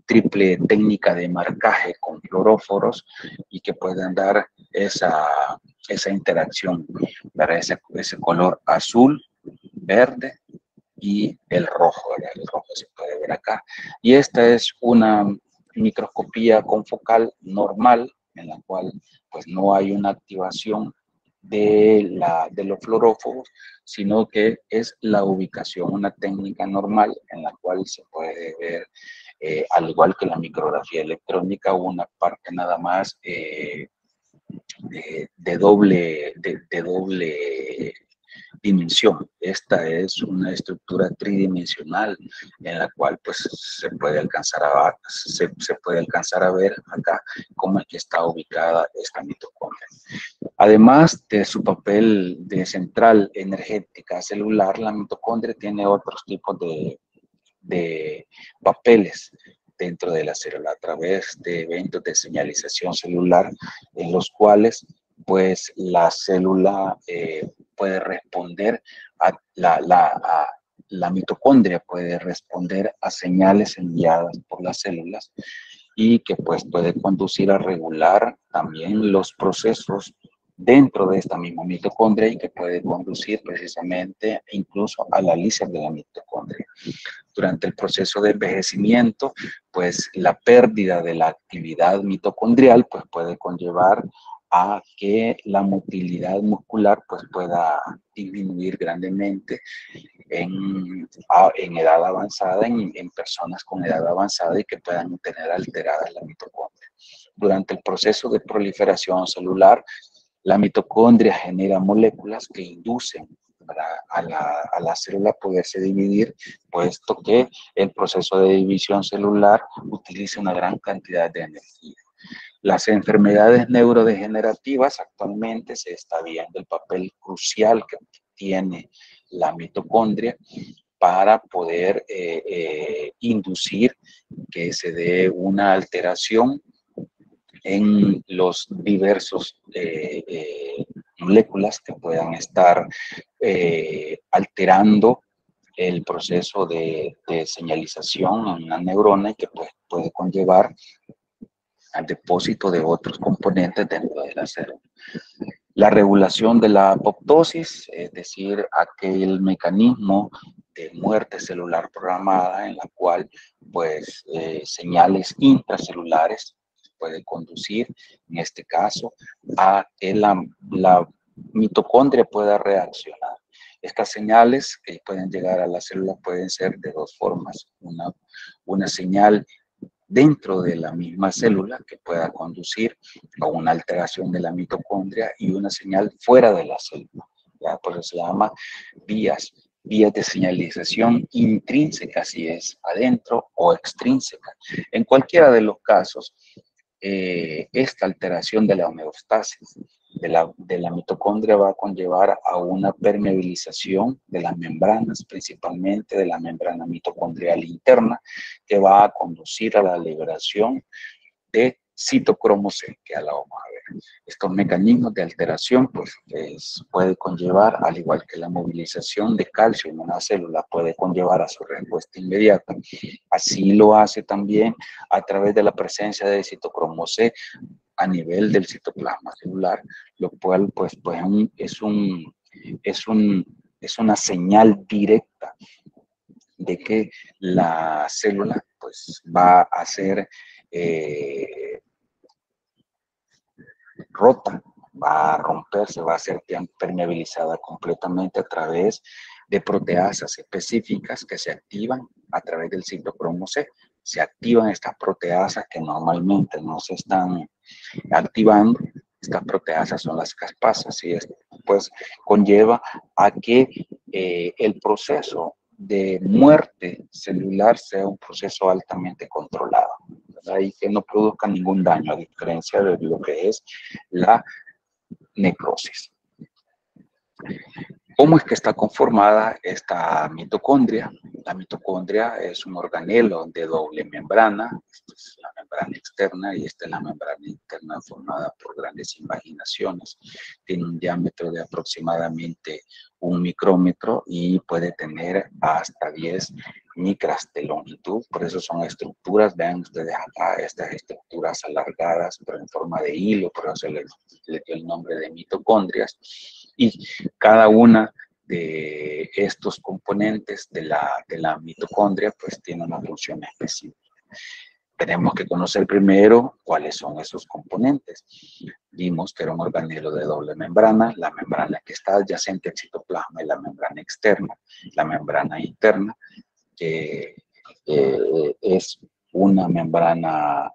triple técnica de marcaje con fluoróforos, y que pueden dar esa interacción, para ese color azul, verde y el rojo, ¿verdad? El rojo se puede ver acá. Y esta es una microscopía confocal normal, en la cual pues no hay una activación de los fluoróforos, sino que es la ubicación, una técnica normal en la cual se puede ver, al igual que la micrografía electrónica, una parte nada más de doble dimensión. Esta es una estructura tridimensional, en la cual pues se puede alcanzar a ver acá cómo es que está ubicada esta mitocondria. Además de su papel de central energética celular, la mitocondria tiene otros tipos de papeles dentro de la célula, a través de eventos de señalización celular, en los cuales pues la célula puede responder la mitocondria puede responder a señales enviadas por las células y que pues puede conducir a regular también los procesos dentro de esta misma mitocondria y que puede conducir precisamente incluso a la lisis de la mitocondria. Durante el proceso de envejecimiento, pues la pérdida de la actividad mitocondrial pues puede conllevar a que la motilidad muscular pues pueda disminuir grandemente en edad avanzada, en personas con edad avanzada y que puedan tener alterada la mitocondria. Durante el proceso de proliferación celular, la mitocondria genera moléculas que inducen a la célula poderse dividir, puesto que el proceso de división celular utiliza una gran cantidad de energía. Las enfermedades neurodegenerativas actualmente se está viendo el papel crucial que tiene la mitocondria para poder inducir que se dé una alteración en los diversos moléculas que puedan estar alterando el proceso de señalización en una neurona y que pues, puede conllevar al depósito de otros componentes dentro de la célula. La regulación de la apoptosis, es decir, aquel mecanismo de muerte celular programada en la cual pues señales intracelulares puede conducir, en este caso, a que la mitocondria pueda reaccionar. Estas señales que pueden llegar a la célula pueden ser de dos formas. Una señal dentro de la misma célula que pueda conducir a una alteración de la mitocondria y una señal fuera de la célula. ¿Ya? Por eso se llama vías de señalización intrínseca, si es adentro o extrínseca. En cualquiera de los casos, esta alteración de la homeostasis de la mitocondria va a conllevar a una permeabilización de las membranas, principalmente de la membrana mitocondrial interna, que va a conducir a la liberación de citocromo C, que ya la vamos a ver. Estos mecanismos de alteración pues, puede conllevar, al igual que la movilización de calcio en una célula, puede conllevar a su respuesta inmediata. Así lo hace también a través de la presencia de citocromo C a nivel del citoplasma celular, lo cual pues es una señal directa de que la célula pues va a ser rota, va a romperse, va a ser permeabilizada completamente a través de proteasas específicas que se activan a través del citocromo C. Se activan estas proteasas que normalmente no se están activando. Estas proteasas son las caspasas y esto pues conlleva a que el proceso de muerte celular sea un proceso altamente controlado, ¿verdad? Y que no produzca ningún daño, a diferencia de lo que es la necrosis. ¿Cómo es que está conformada esta mitocondria? La mitocondria es un organelo de doble membrana. Esta es la membrana externa y esta es la membrana interna formada por grandes invaginaciones. Tiene un diámetro de aproximadamente 1 micrómetro y puede tener hasta 10 micras de longitud. Por eso son estructuras, vean ustedes acá, estas estructuras alargadas, pero en forma de hilo, por eso se les dio el nombre de mitocondrias. Y cada una de estos componentes de la mitocondria pues tiene una función específica. Tenemos que conocer primero cuáles son esos componentes. Vimos que era un organelo de doble membrana, la membrana que está adyacente al citoplasma y la membrana externa, la membrana interna, que es una membrana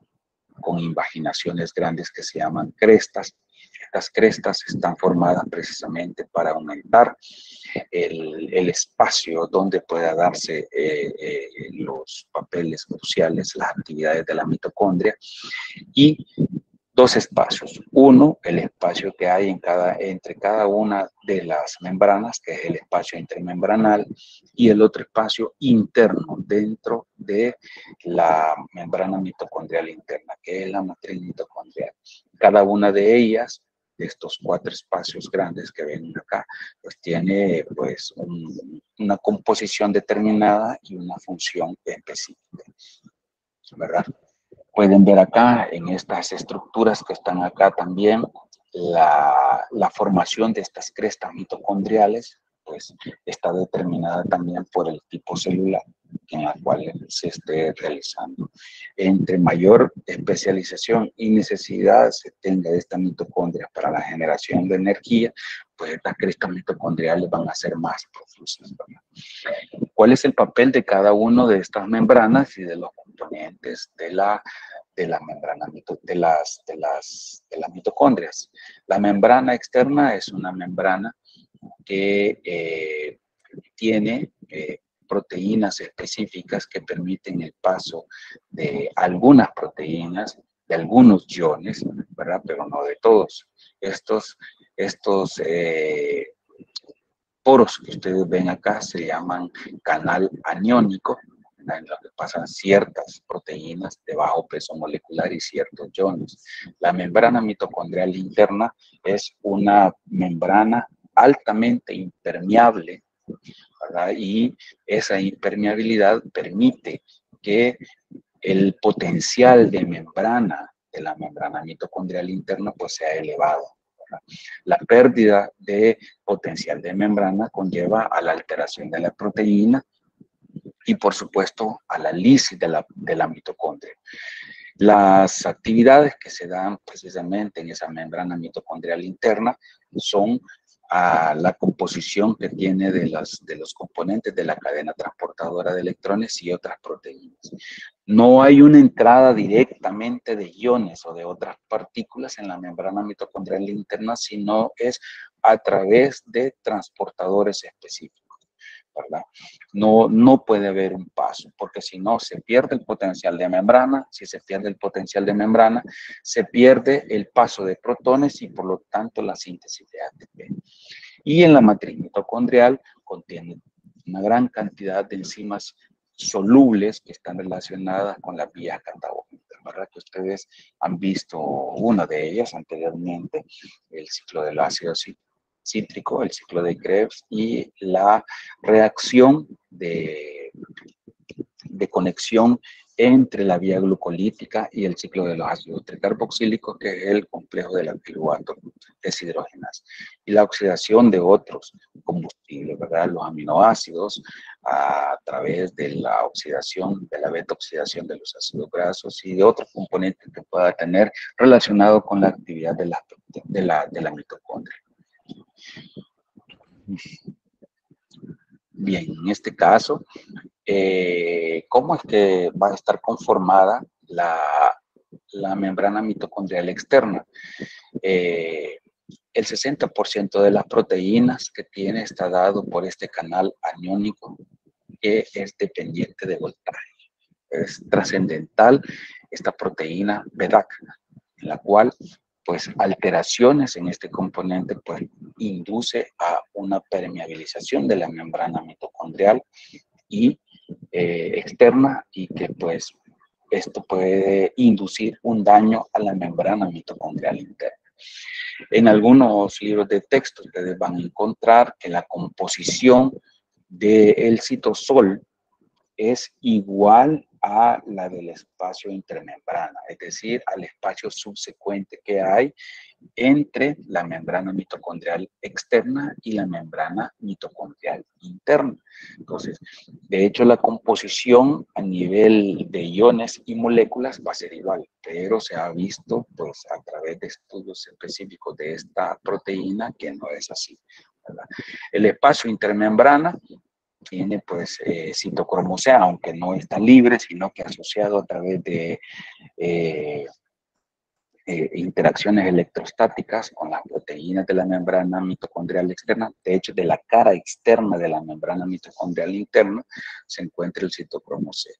con invaginaciones grandes que se llaman crestas. Estas crestas están formadas precisamente para aumentar el espacio donde pueda darse los papeles cruciales, las actividades de la mitocondria, y dos espacios. Uno, el espacio que hay entre cada una de las membranas, que es el espacio intermembranal, y el otro espacio interno dentro de la membrana mitocondrial interna, que es la matriz mitocondrial. Cada una de ellas de estos 4 espacios grandes que ven acá, pues tiene pues una composición determinada y una función específica, ¿verdad? Pueden ver acá en estas estructuras que están acá también la formación de estas crestas mitocondriales, pues está determinada también por el tipo celular en la cual se esté realizando. Entre mayor especialización y necesidad se tenga de esta mitocondria para la generación de energía, pues estas crestas mitocondriales van a ser más profusas, ¿verdad? ¿Cuál es el papel de cada una de estas membranas y de los componentes de la membrana, de las mitocondrias? La membrana externa es una membrana que tiene proteínas específicas que permiten el paso de algunas proteínas, de algunos iones, ¿verdad? Pero no de todos. Estos poros que ustedes ven acá se llaman canal aniónico, en lo que pasan ciertas proteínas de bajo peso molecular y ciertos iones. La membrana mitocondrial interna es una membrana altamente impermeable, ¿verdad? Y esa impermeabilidad permite que el potencial de membrana de la membrana mitocondrial interna pues sea elevado. La pérdida de potencial de membrana conlleva a la alteración de la proteína y, por supuesto, a la lisis de la mitocondria. Las actividades que se dan precisamente en esa membrana mitocondrial interna son a la composición que tiene de los componentes de la cadena transportadora de electrones y otras proteínas. No hay una entrada directamente de iones o de otras partículas en la membrana mitocondrial interna, sino es a través de transportadores específicos, ¿verdad? No puede haber un paso, porque si no se pierde el potencial de membrana. Si se pierde el potencial de membrana, se pierde el paso de protones y por lo tanto la síntesis de ATP. Y en la matriz mitocondrial contiene una gran cantidad de enzimas solubles que están relacionadas con las vías catabólicas, ¿verdad? Que ustedes han visto una de ellas anteriormente, el ciclo del ácido cítrico, el ciclo de Krebs y la reacción de conexión entre la vía glucolítica y el ciclo de los ácidos tricarboxílicos, que es el complejo del piruvato deshidrogenasa, y la oxidación de otros combustibles, ¿verdad? Los aminoácidos a través de la oxidación, de la beta-oxidación de los ácidos grasos y de otros componentes que pueda tener relacionado con la actividad de la mitocondria. Bien, en este caso, ¿cómo es que va a estar conformada la membrana mitocondrial externa? El 60% de las proteínas que tiene está dado por este canal aniónico que es dependiente de voltaje. Es trascendental esta proteína BDAC, en la cual pues alteraciones en este componente pues induce a una permeabilización de la membrana mitocondrial y externa, y que pues esto puede inducir un daño a la membrana mitocondrial interna. En algunos libros de texto ustedes van a encontrar que la composición del citosol es igual a la del espacio intermembrana, es decir, al espacio subsecuente que hay entre la membrana mitocondrial externa y la membrana mitocondrial interna. Entonces, de hecho, la composición a nivel de iones y moléculas va a ser igual, pero se ha visto pues a través de estudios específicos de esta proteína que no es así, ¿verdad? El espacio intermembrana tiene pues citocromo C, aunque no está libre, sino que asociado a través de interacciones electrostáticas con las proteínas de la membrana mitocondrial externa. De hecho, de la cara externa de la membrana mitocondrial interna se encuentra el citocromo C.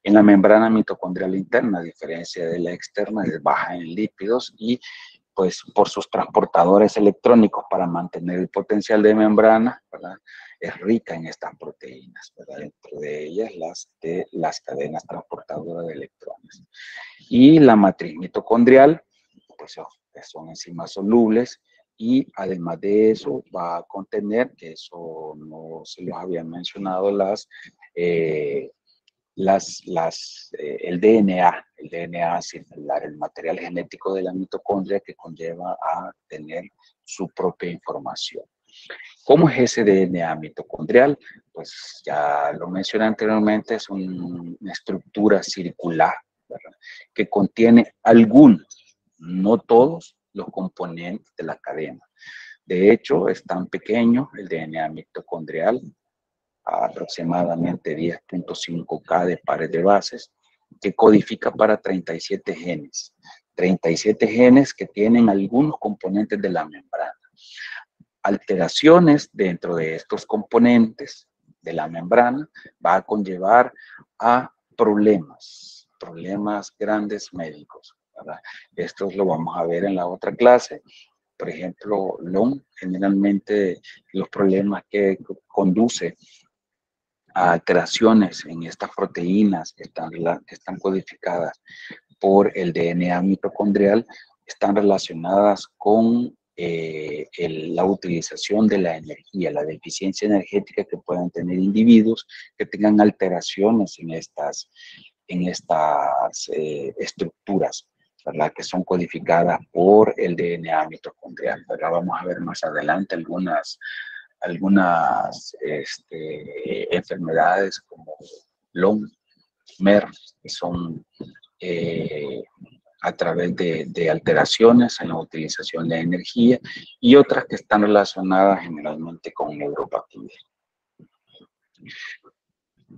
En la membrana mitocondrial interna, a diferencia de la externa, es baja en lípidos y pues por sus transportadores electrónicos para mantener el potencial de membrana, ¿verdad? Es rica en estas proteínas, ¿verdad? Dentro de ellas las cadenas transportadoras de electrones. Y la matriz mitocondrial, pues que son enzimas solubles, y además de eso va a contener, que eso no se los había mencionado, el DNA celular, el material genético de la mitocondria que conlleva a tener su propia información. ¿Cómo es ese DNA mitocondrial? Pues ya lo mencioné anteriormente, es una estructura circular, ¿verdad?, que contiene algunos, no todos, los componentes de la cadena. De hecho, es tan pequeño el DNA mitocondrial, aproximadamente 10.5K de pares de bases, que codifica para 37 genes. 37 genes que tienen algunos componentes de la membrana. Alteraciones dentro de estos componentes de la membrana va a conllevar a problemas grandes médicos, ¿verdad? Esto lo vamos a ver en la otra clase. Por ejemplo, generalmente los problemas que conduce a alteraciones en estas proteínas que están codificadas por el DNA mitocondrial están relacionadas con la utilización de la energía, la deficiencia energética que puedan tener individuos que tengan alteraciones en estas estructuras, ¿verdad?, que son codificadas por el DNA mitocondrial. ¿Verdad? Vamos a ver más adelante algunas enfermedades como LON, MER, que son a través de alteraciones en la utilización de energía, y otras que están relacionadas generalmente con neuropatía.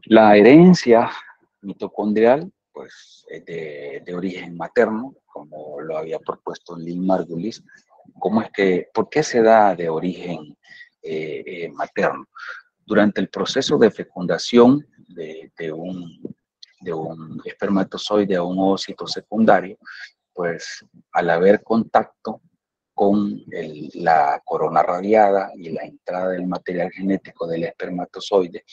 La herencia mitocondrial, pues, es de origen materno, como lo había propuesto Lynn Margulis. ¿Por qué se da de origen materno? Durante el proceso de fecundación de un espermatozoide a un ovocito secundario, pues al haber contacto con la corona radiada y la entrada del material genético del espermatozoide,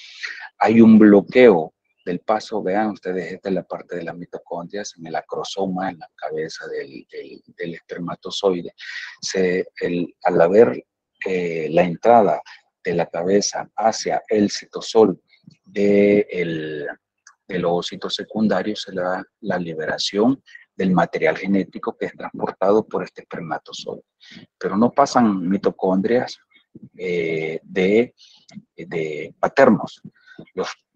hay un bloqueo del paso. Vean ustedes, esta es la parte de las mitocondrias, en el acrosoma, en la cabeza del espermatozoide. Al haber la entrada de la cabeza hacia el citosol del ovocito secundario, se le da la liberación del material genético que es transportado por este espermatozoide. Pero no pasan mitocondrias de paternos.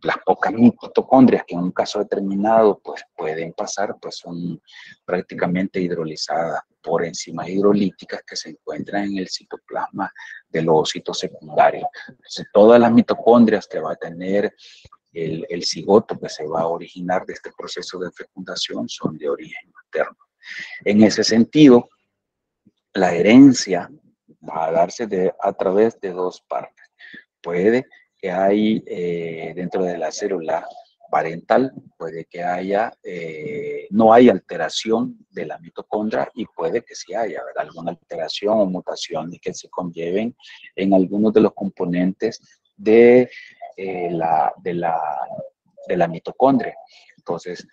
Las pocas mitocondrias que en un caso determinado pues, pueden pasar, pues son prácticamente hidrolizadas por enzimas hidrolíticas que se encuentran en el citoplasma del ovocito secundario. Entonces, todas las mitocondrias que va a tener el cigoto que se va a originar de este proceso de fecundación son de origen materno. En ese sentido, la herencia va a darse a través de dos partes. Puede que hay dentro de la célula parental, puede que no haya alteración de la mitocondria, y puede que sí haya, ¿verdad?, alguna alteración o mutaciones que se conlleven en algunos de los componentes de la mitocondria. Entonces,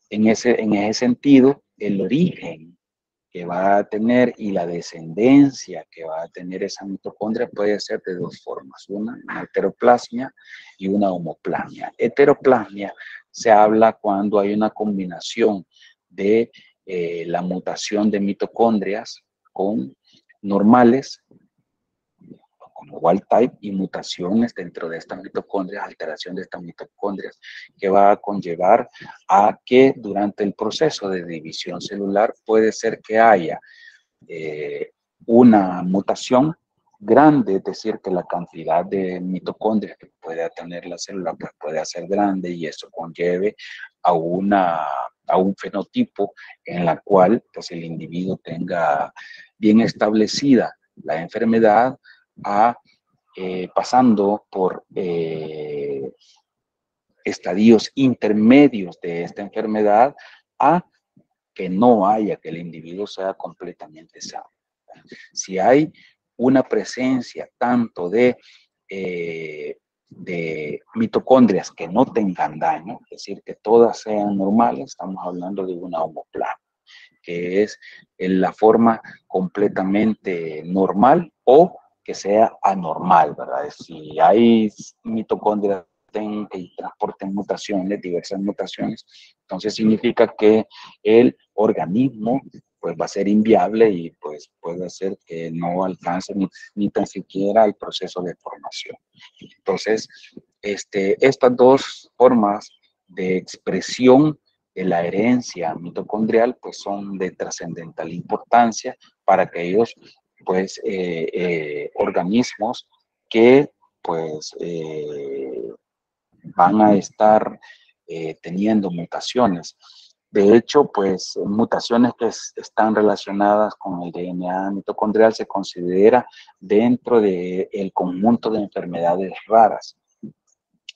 en ese sentido, el origen que va a tener y la descendencia que va a tener esa mitocondria puede ser de dos formas, una heteroplasmia y una homoplasmia. Heteroplasmia se habla cuando hay una combinación de la mutación de mitocondrias con normales, como wild type, y mutaciones dentro de estas mitocondrias, alteración de estas mitocondrias, que va a conllevar a que durante el proceso de división celular puede ser que haya una mutación grande, es decir, que la cantidad de mitocondrias que pueda tener la célula pues puede ser grande, y eso conlleve a un fenotipo en la cual pues el individuo tenga bien establecida la enfermedad, pasando por estadios intermedios de esta enfermedad, a que el individuo sea completamente sano. Si hay una presencia tanto de mitocondrias que no tengan daño, es decir, que todas sean normales, estamos hablando de una homoplasma. que es la forma completamente normal o que sea anormal, ¿verdad? Si hay mitocondrias que transporten mutaciones, diversas mutaciones, entonces significa que el organismo pues va a ser inviable y pues puede ser que no alcance ni tan siquiera el proceso de formación. Entonces, estas dos formas de expresión de la herencia mitocondrial pues son de trascendental importancia para aquellos pues organismos que pues van a estar teniendo mutaciones. De hecho, pues mutaciones que están relacionadas con el DNA mitocondrial se considera dentro del conjunto de enfermedades raras.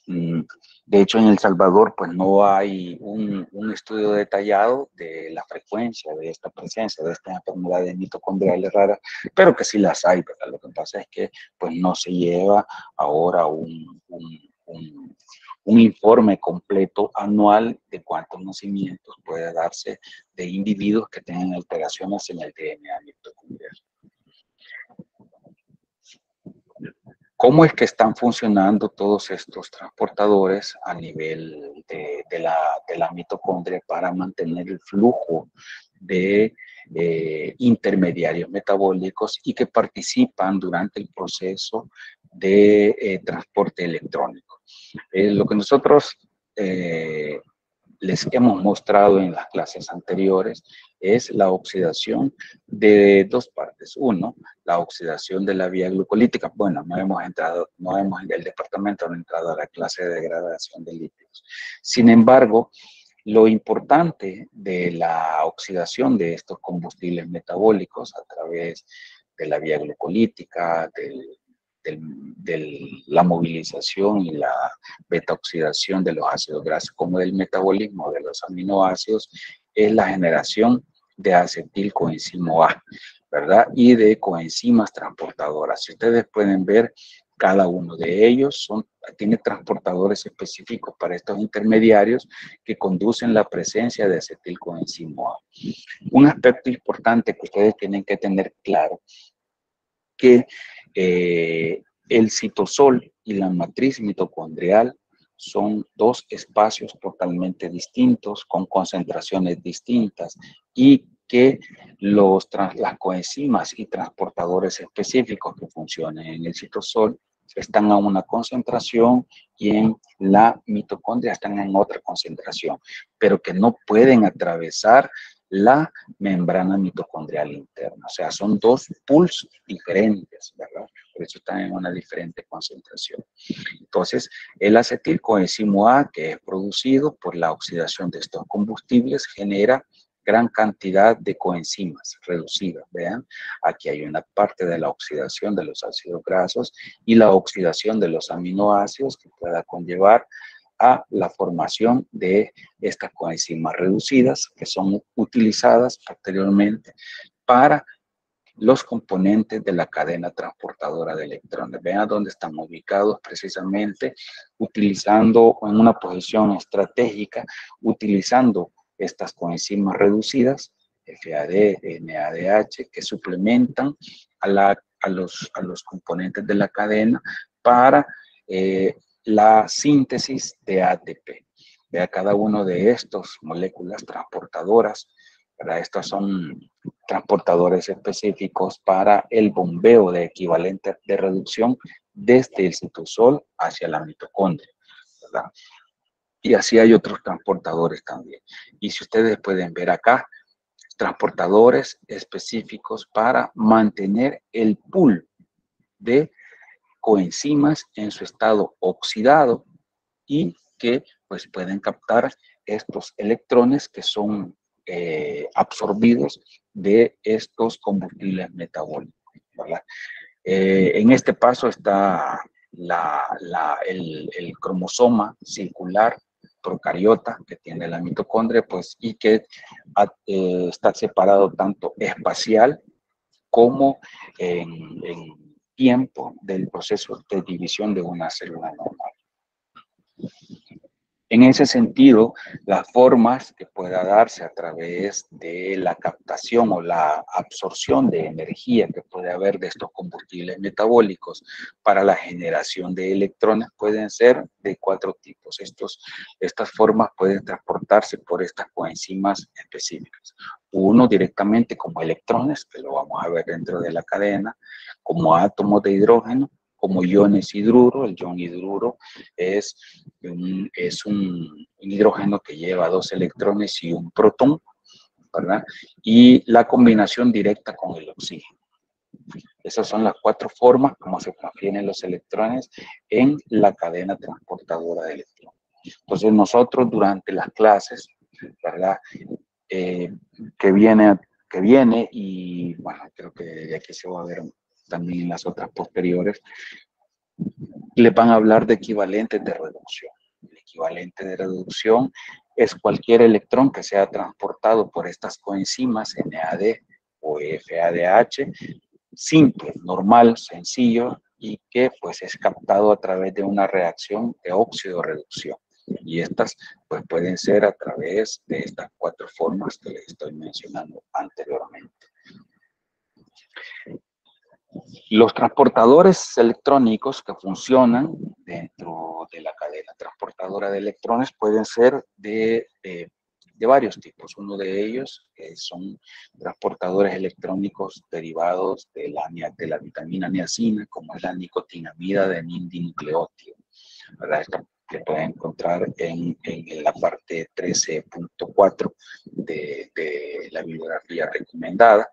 De hecho, en El Salvador, pues no hay un estudio detallado de la frecuencia de esta presencia de estas enfermedades mitocondriales raras, pero que sí las hay, ¿verdad? Lo que pasa es que pues no se lleva ahora un informe completo anual de cuántos nacimientos puede darse de individuos que tengan alteraciones en el DNA mitocondrial. ¿Cómo es que están funcionando todos estos transportadores a nivel de la mitocondria para mantener el flujo de intermediarios metabólicos y que participan durante el proceso de transporte electrónico? Lo que nosotros les hemos mostrado en las clases anteriores es la oxidación de dos partes. Uno, la oxidación de la vía glucolítica. Bueno, el departamento no ha entrado a la clase de degradación de lípidos. Sin embargo, lo importante de la oxidación de estos combustibles metabólicos a través de la vía glucolítica, de la movilización y la beta-oxidación de los ácidos grasos, como del metabolismo de los aminoácidos, es la generación de acetilcoenzimo A, ¿verdad? Y de coenzimas transportadoras. Si ustedes pueden ver, cada uno de ellos tiene transportadores específicos para estos intermediarios que conducen la presencia de acetilcoenzimo A. Un aspecto importante que ustedes tienen que tener claro que el citosol y la matriz mitocondrial son dos espacios totalmente distintos, con concentraciones distintas, y que las coenzimas y transportadores específicos que funcionan en el citosol están a una concentración y en la mitocondria están en otra concentración, pero que no pueden atravesar la membrana mitocondrial interna. O sea, son dos pools diferentes, ¿verdad? Por eso están en una diferente concentración. Entonces, el acetilcoenzimo A, que es producido por la oxidación de estos combustibles, genera gran cantidad de coenzimas reducidas. Vean, aquí hay una parte de la oxidación de los ácidos grasos y la oxidación de los aminoácidos que pueda conllevar a la formación de estas coenzimas reducidas que son utilizadas posteriormente para los componentes de la cadena transportadora de electrones. Vean dónde están ubicados precisamente, utilizando en una posición estratégica, utilizando estas coenzimas reducidas, FAD, NADH, que suplementan a los componentes de la cadena para la síntesis de ATP. Vea, cada uno de estos moléculas transportadoras, ¿verdad? Estos son transportadores específicos para el bombeo de equivalentes de reducción desde el citosol hacia la mitocondria, ¿verdad? Y así hay otros transportadores también. Y si ustedes pueden ver acá, transportadores específicos para mantener el pool de coenzimas en su estado oxidado y que pues pueden captar estos electrones que son absorbidos de estos combustibles metabólicos, ¿verdad? En este paso está el cromosoma circular procariota que tiene la mitocondria, pues, y que está separado tanto espacial como en tiempo del proceso de división de una célula normal. En ese sentido, las formas que pueda darse a través de la captación o la absorción de energía que puede haber de estos combustibles metabólicos para la generación de electrones pueden ser de 4 tipos. Estas formas pueden transportarse por estas coenzimas específicas. Uno directamente como electrones, que lo vamos a ver dentro de la cadena, como átomos de hidrógeno, como iones hidruro. El ion hidruro es un hidrógeno que lleva 2 electrones y un protón, ¿verdad? Y la combinación directa con el oxígeno. Esas son las 4 formas como se transfieren los electrones en la cadena transportadora de electrones. Entonces nosotros durante las clases, ¿verdad? Que viene y bueno, creo que de aquí se va a ver también en las otras posteriores, les van a hablar de equivalentes de reducción. El equivalente de reducción es cualquier electrón que sea transportado por estas coenzimas NAD o FADH, simple, normal, sencillo, y que pues es captado a través de una reacción de óxido-reducción. Y estas pues pueden ser a través de estas 4 formas que les estoy mencionando anteriormente. Los transportadores electrónicos que funcionan dentro de la cadena transportadora de electrones pueden ser de varios tipos. Uno de ellos son transportadores electrónicos derivados de la vitamina niacina, como es la nicotinamida de dinucleótido. Esto se puede encontrar en la parte 13.4 de la bibliografía recomendada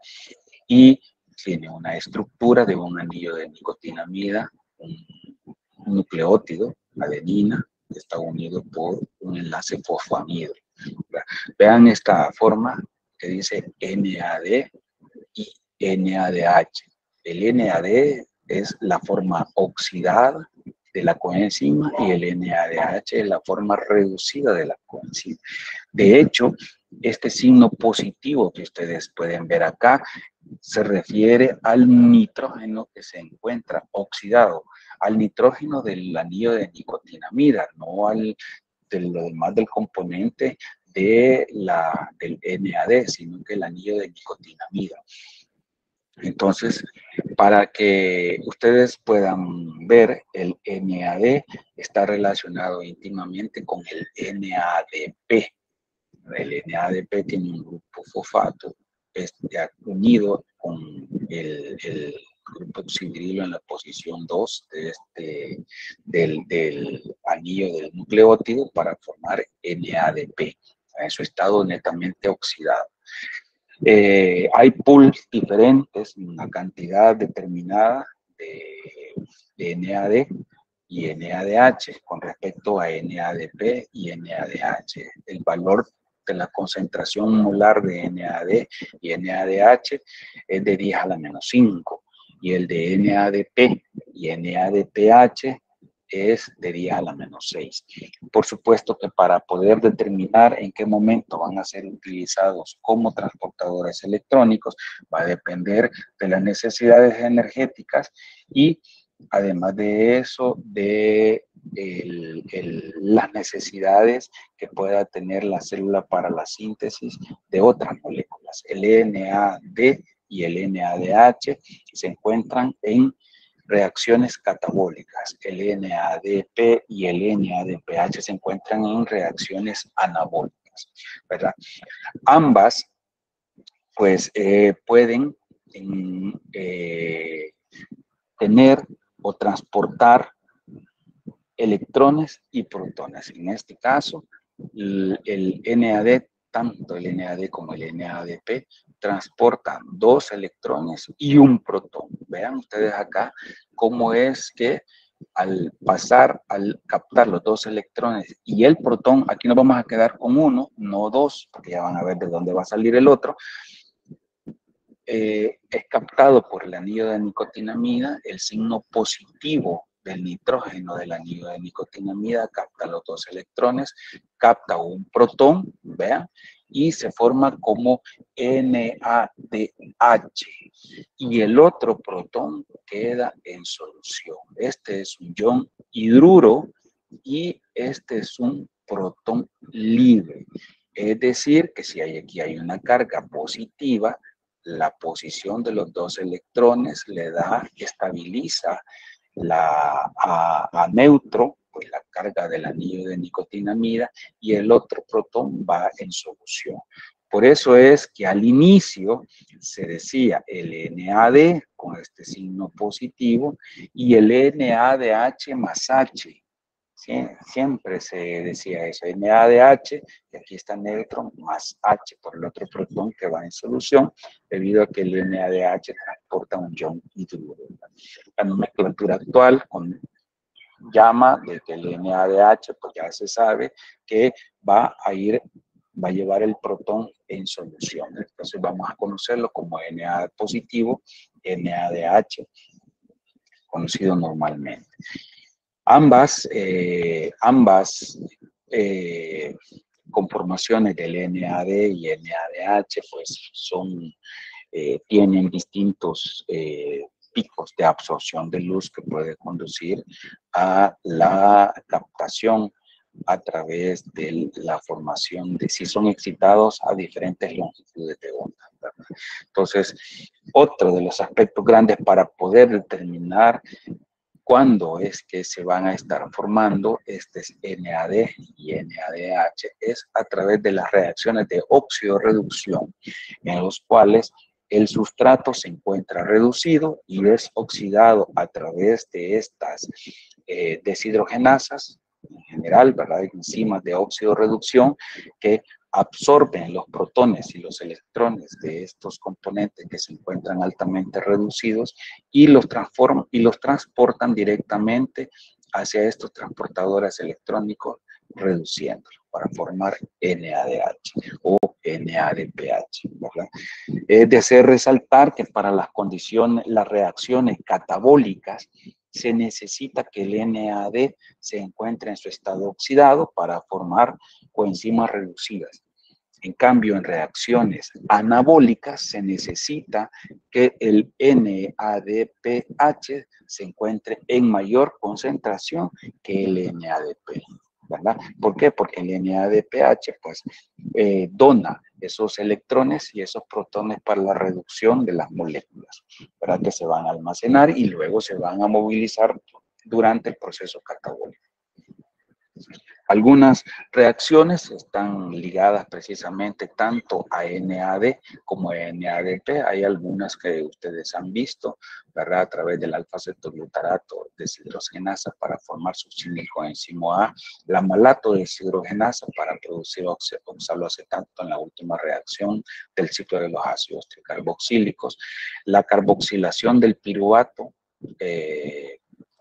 y tiene una estructura de un anillo de nicotinamida, un nucleótido, adenina, que está unido por un enlace fosfoamidro. Vean esta forma que dice NAD y NADH. El NAD es la forma oxidada de la coenzima y el NADH es la forma reducida de la coenzima. De hecho, este signo positivo que ustedes pueden ver acá se refiere al nitrógeno que se encuentra oxidado, al nitrógeno del anillo de nicotinamida, no de lo demás del componente del NAD, sino que el anillo de nicotinamida. Entonces, para que ustedes puedan ver, el NAD está relacionado íntimamente con el NADP. El NADP tiene un grupo fosfato unido con el grupo oxidrilo en la posición 2 del anillo del nucleótido para formar NADP, en su estado netamente oxidado. Hay pools diferentes, una cantidad determinada de NAD y NADH con respecto a NADP y NADH. El valor de la concentración molar de NAD y NADH es de 10 a la menos 5 y el de NADP y NADPH es de 10 a la menos 6. Por supuesto que para poder determinar en qué momento van a ser utilizados como transportadores electrónicos va a depender de las necesidades energéticas y además de eso, de las necesidades que pueda tener la célula para la síntesis de otras moléculas. El NAD y el NADH se encuentran en reacciones catabólicas. El NADP y el NADPH se encuentran en reacciones anabólicas, ¿verdad? Ambas, pues, pueden tener o transportar electrones y protones. En este caso, el NAD, tanto el NAD como el NADP, transportan 2 electrones y un protón. Vean ustedes acá cómo es que al captar los 2 electrones y el protón, aquí nos vamos a quedar con uno, no 2, porque ya van a ver de dónde va a salir el otro. Es captado por el anillo de nicotinamida, el signo positivo del nitrógeno del anillo de nicotinamida capta los 2 electrones, capta un protón, vean, y se forma como NADH. Y el otro protón queda en solución. Este es un ion hidruro y este es un protón libre. Es decir, que si aquí hay una carga positiva, la posición de los dos electrones le da, estabiliza a neutro, pues la carga del anillo de nicotinamida, y el otro protón va en solución. Por eso es que al inicio se decía el NAD con este signo positivo y el NADH más H. Siempre se decía eso, NADH, y aquí está neutro, más H por el otro protón que va en solución, debido a que el NADH transporta un ion hidruro. La nomenclatura actual llama de que el NADH, pues ya se sabe que va a llevar el protón en solución. Entonces vamos a conocerlo como NA positivo, NADH, conocido normalmente. Ambas conformaciones del NAD y NADH pues tienen distintos picos de absorción de luz que puede conducir a la captación a través de la formación de, si son excitados a diferentes longitudes de onda, ¿verdad? Entonces, otro de los aspectos grandes para poder determinar cuándo es que se van a estar formando estos NAD y NADH es a través de las reacciones de óxido-reducción, en los cuales el sustrato se encuentra reducido y es oxidado a través de estas deshidrogenasas, en general, ¿verdad? Enzimas de óxido-reducción que absorben los protones y los electrones de estos componentes que se encuentran altamente reducidos y los transforman y los transportan directamente hacia estos transportadores electrónicos, reduciéndolos para formar NADH o NADPH, ¿verdad? Es de hacer resaltar que para las condiciones, las reacciones catabólicas, se necesita que el NAD se encuentre en su estado oxidado para formar coenzimas reducidas. En cambio, en reacciones anabólicas se necesita que el NADPH se encuentre en mayor concentración que el NADP, ¿verdad? ¿Por qué? Porque el NADPH pues dona esos electrones y esos protones para la reducción de las moléculas, ¿verdad? Que se van a almacenar y luego se van a movilizar durante el proceso catabólico. Algunas reacciones están ligadas precisamente tanto a NAD como a NADP. Hay algunas que ustedes han visto, ¿verdad? A través del alfa-cetoglutarato deshidrogenasa para formar succinilcoenzimo A, la malato deshidrogenasa para producir oxaloacetato en la última reacción del ciclo de los ácidos tricarboxílicos, la carboxilación del piruvato,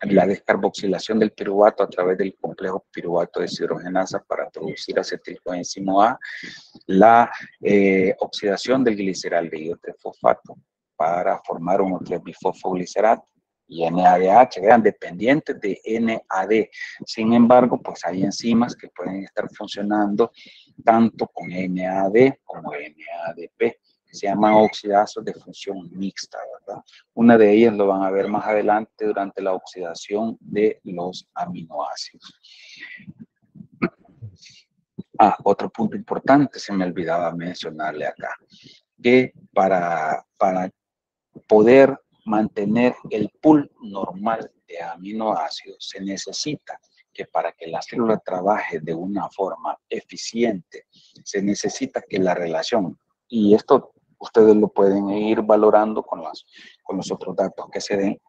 la descarboxilación del piruvato a través del complejo piruvato deshidrogenasa para producir acetilcoenzimo A, la oxidación del gliceraldehído trifosfato para formar un 3-bifosfoglicerato y NADH, vean, dependientes de NAD. Sin embargo, pues hay enzimas que pueden estar funcionando tanto con NAD como NADP, que se llaman oxidazos de función mixta, ¿verdad? Una de ellas lo van a ver más adelante durante la oxidación de los aminoácidos. Otro punto importante, se me olvidaba mencionarle acá, que para poder mantener el pool normal de aminoácidos se necesita que para que la célula trabaje de una forma eficiente, se necesita que la relación, y esto ustedes lo pueden ir valorando con los otros datos que se den,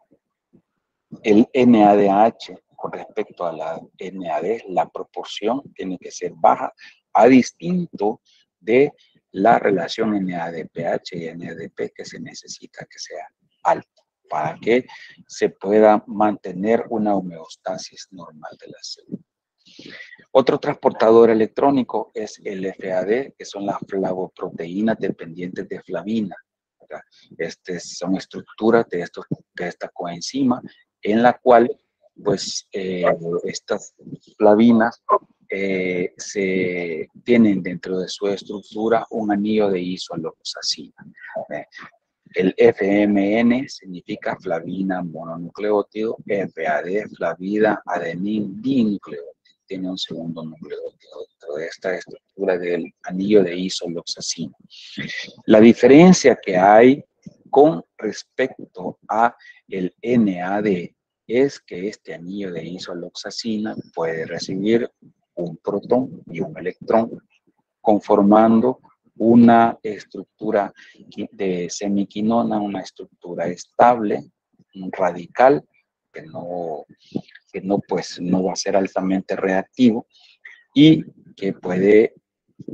el NADH con respecto a la NAD, la proporción tiene que ser baja, a distinto de la relación NADPH y NADP que se necesita que sea alta para que se pueda mantener una homeostasis normal de la célula. Otro transportador electrónico es el FAD, que son las flavoproteínas dependientes de flavina. Son estructuras de esta coenzima en la cual pues estas flavinas se tienen dentro de su estructura un anillo de isoleucina. El FMN significa flavina mononucleótido, FAD, flavida adenin dinucleótido. tiene un segundo núcleo dentro de esta estructura del anillo de isoloxacina. La diferencia que hay con respecto a el NAD es que este anillo de isoloxacina puede recibir un protón y un electrón, conformando una estructura de semiquinona, una estructura estable, un radical, que no va a ser altamente reactivo y que puede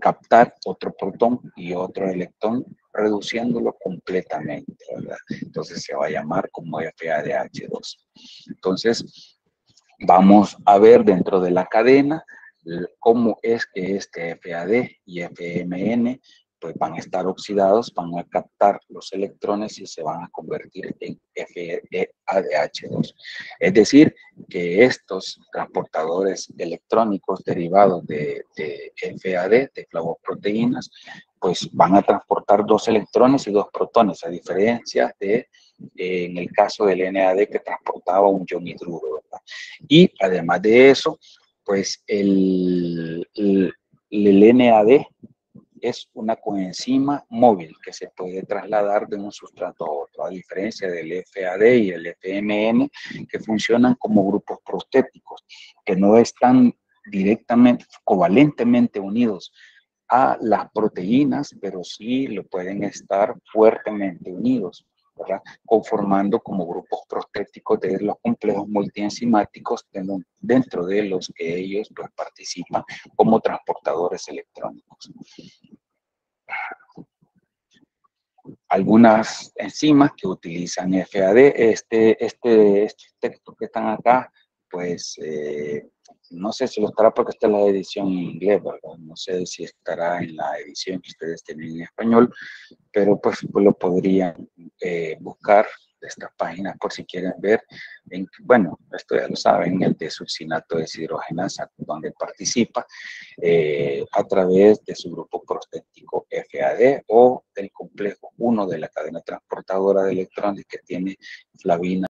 captar otro protón y otro electrón, reduciéndolo completamente, ¿verdad? Entonces se va a llamar como FADH2. Entonces, vamos a ver dentro de la cadena cómo es que este FAD y FMN pues van a estar oxidados, van a captar los electrones y se van a convertir en FADH2. Es decir, que estos transportadores electrónicos derivados de FAD, de flavoproteínas, pues van a transportar 2 electrones y 2 protones, a diferencia de en el caso del NAD que transportaba un ion hidruro, ¿verdad? Y además de eso, pues el NAD es una coenzima móvil que se puede trasladar de un sustrato a otro, a diferencia del FAD y el FMN, que funcionan como grupos prostéticos, que no están directamente, covalentemente unidos a las proteínas, pero sí lo pueden estar fuertemente unidos, ¿verdad? Conformando como grupos prostéticos de los complejos multienzimáticos dentro de los que ellos pues, participan como transportadores electrónicos. Algunas enzimas que utilizan FAD, este texto que están acá, pues no sé si lo estará porque está en la edición en inglés, ¿verdad? No sé si estará en la edición que ustedes tienen en español, pero pues lo podrían buscar de estas páginas por si quieren ver. Bueno, esto ya lo saben, el desuccinato de deshidrogenasa, donde participa a través de su grupo prostético FAD o del complejo 1 de la cadena transportadora de electrones que tiene flavina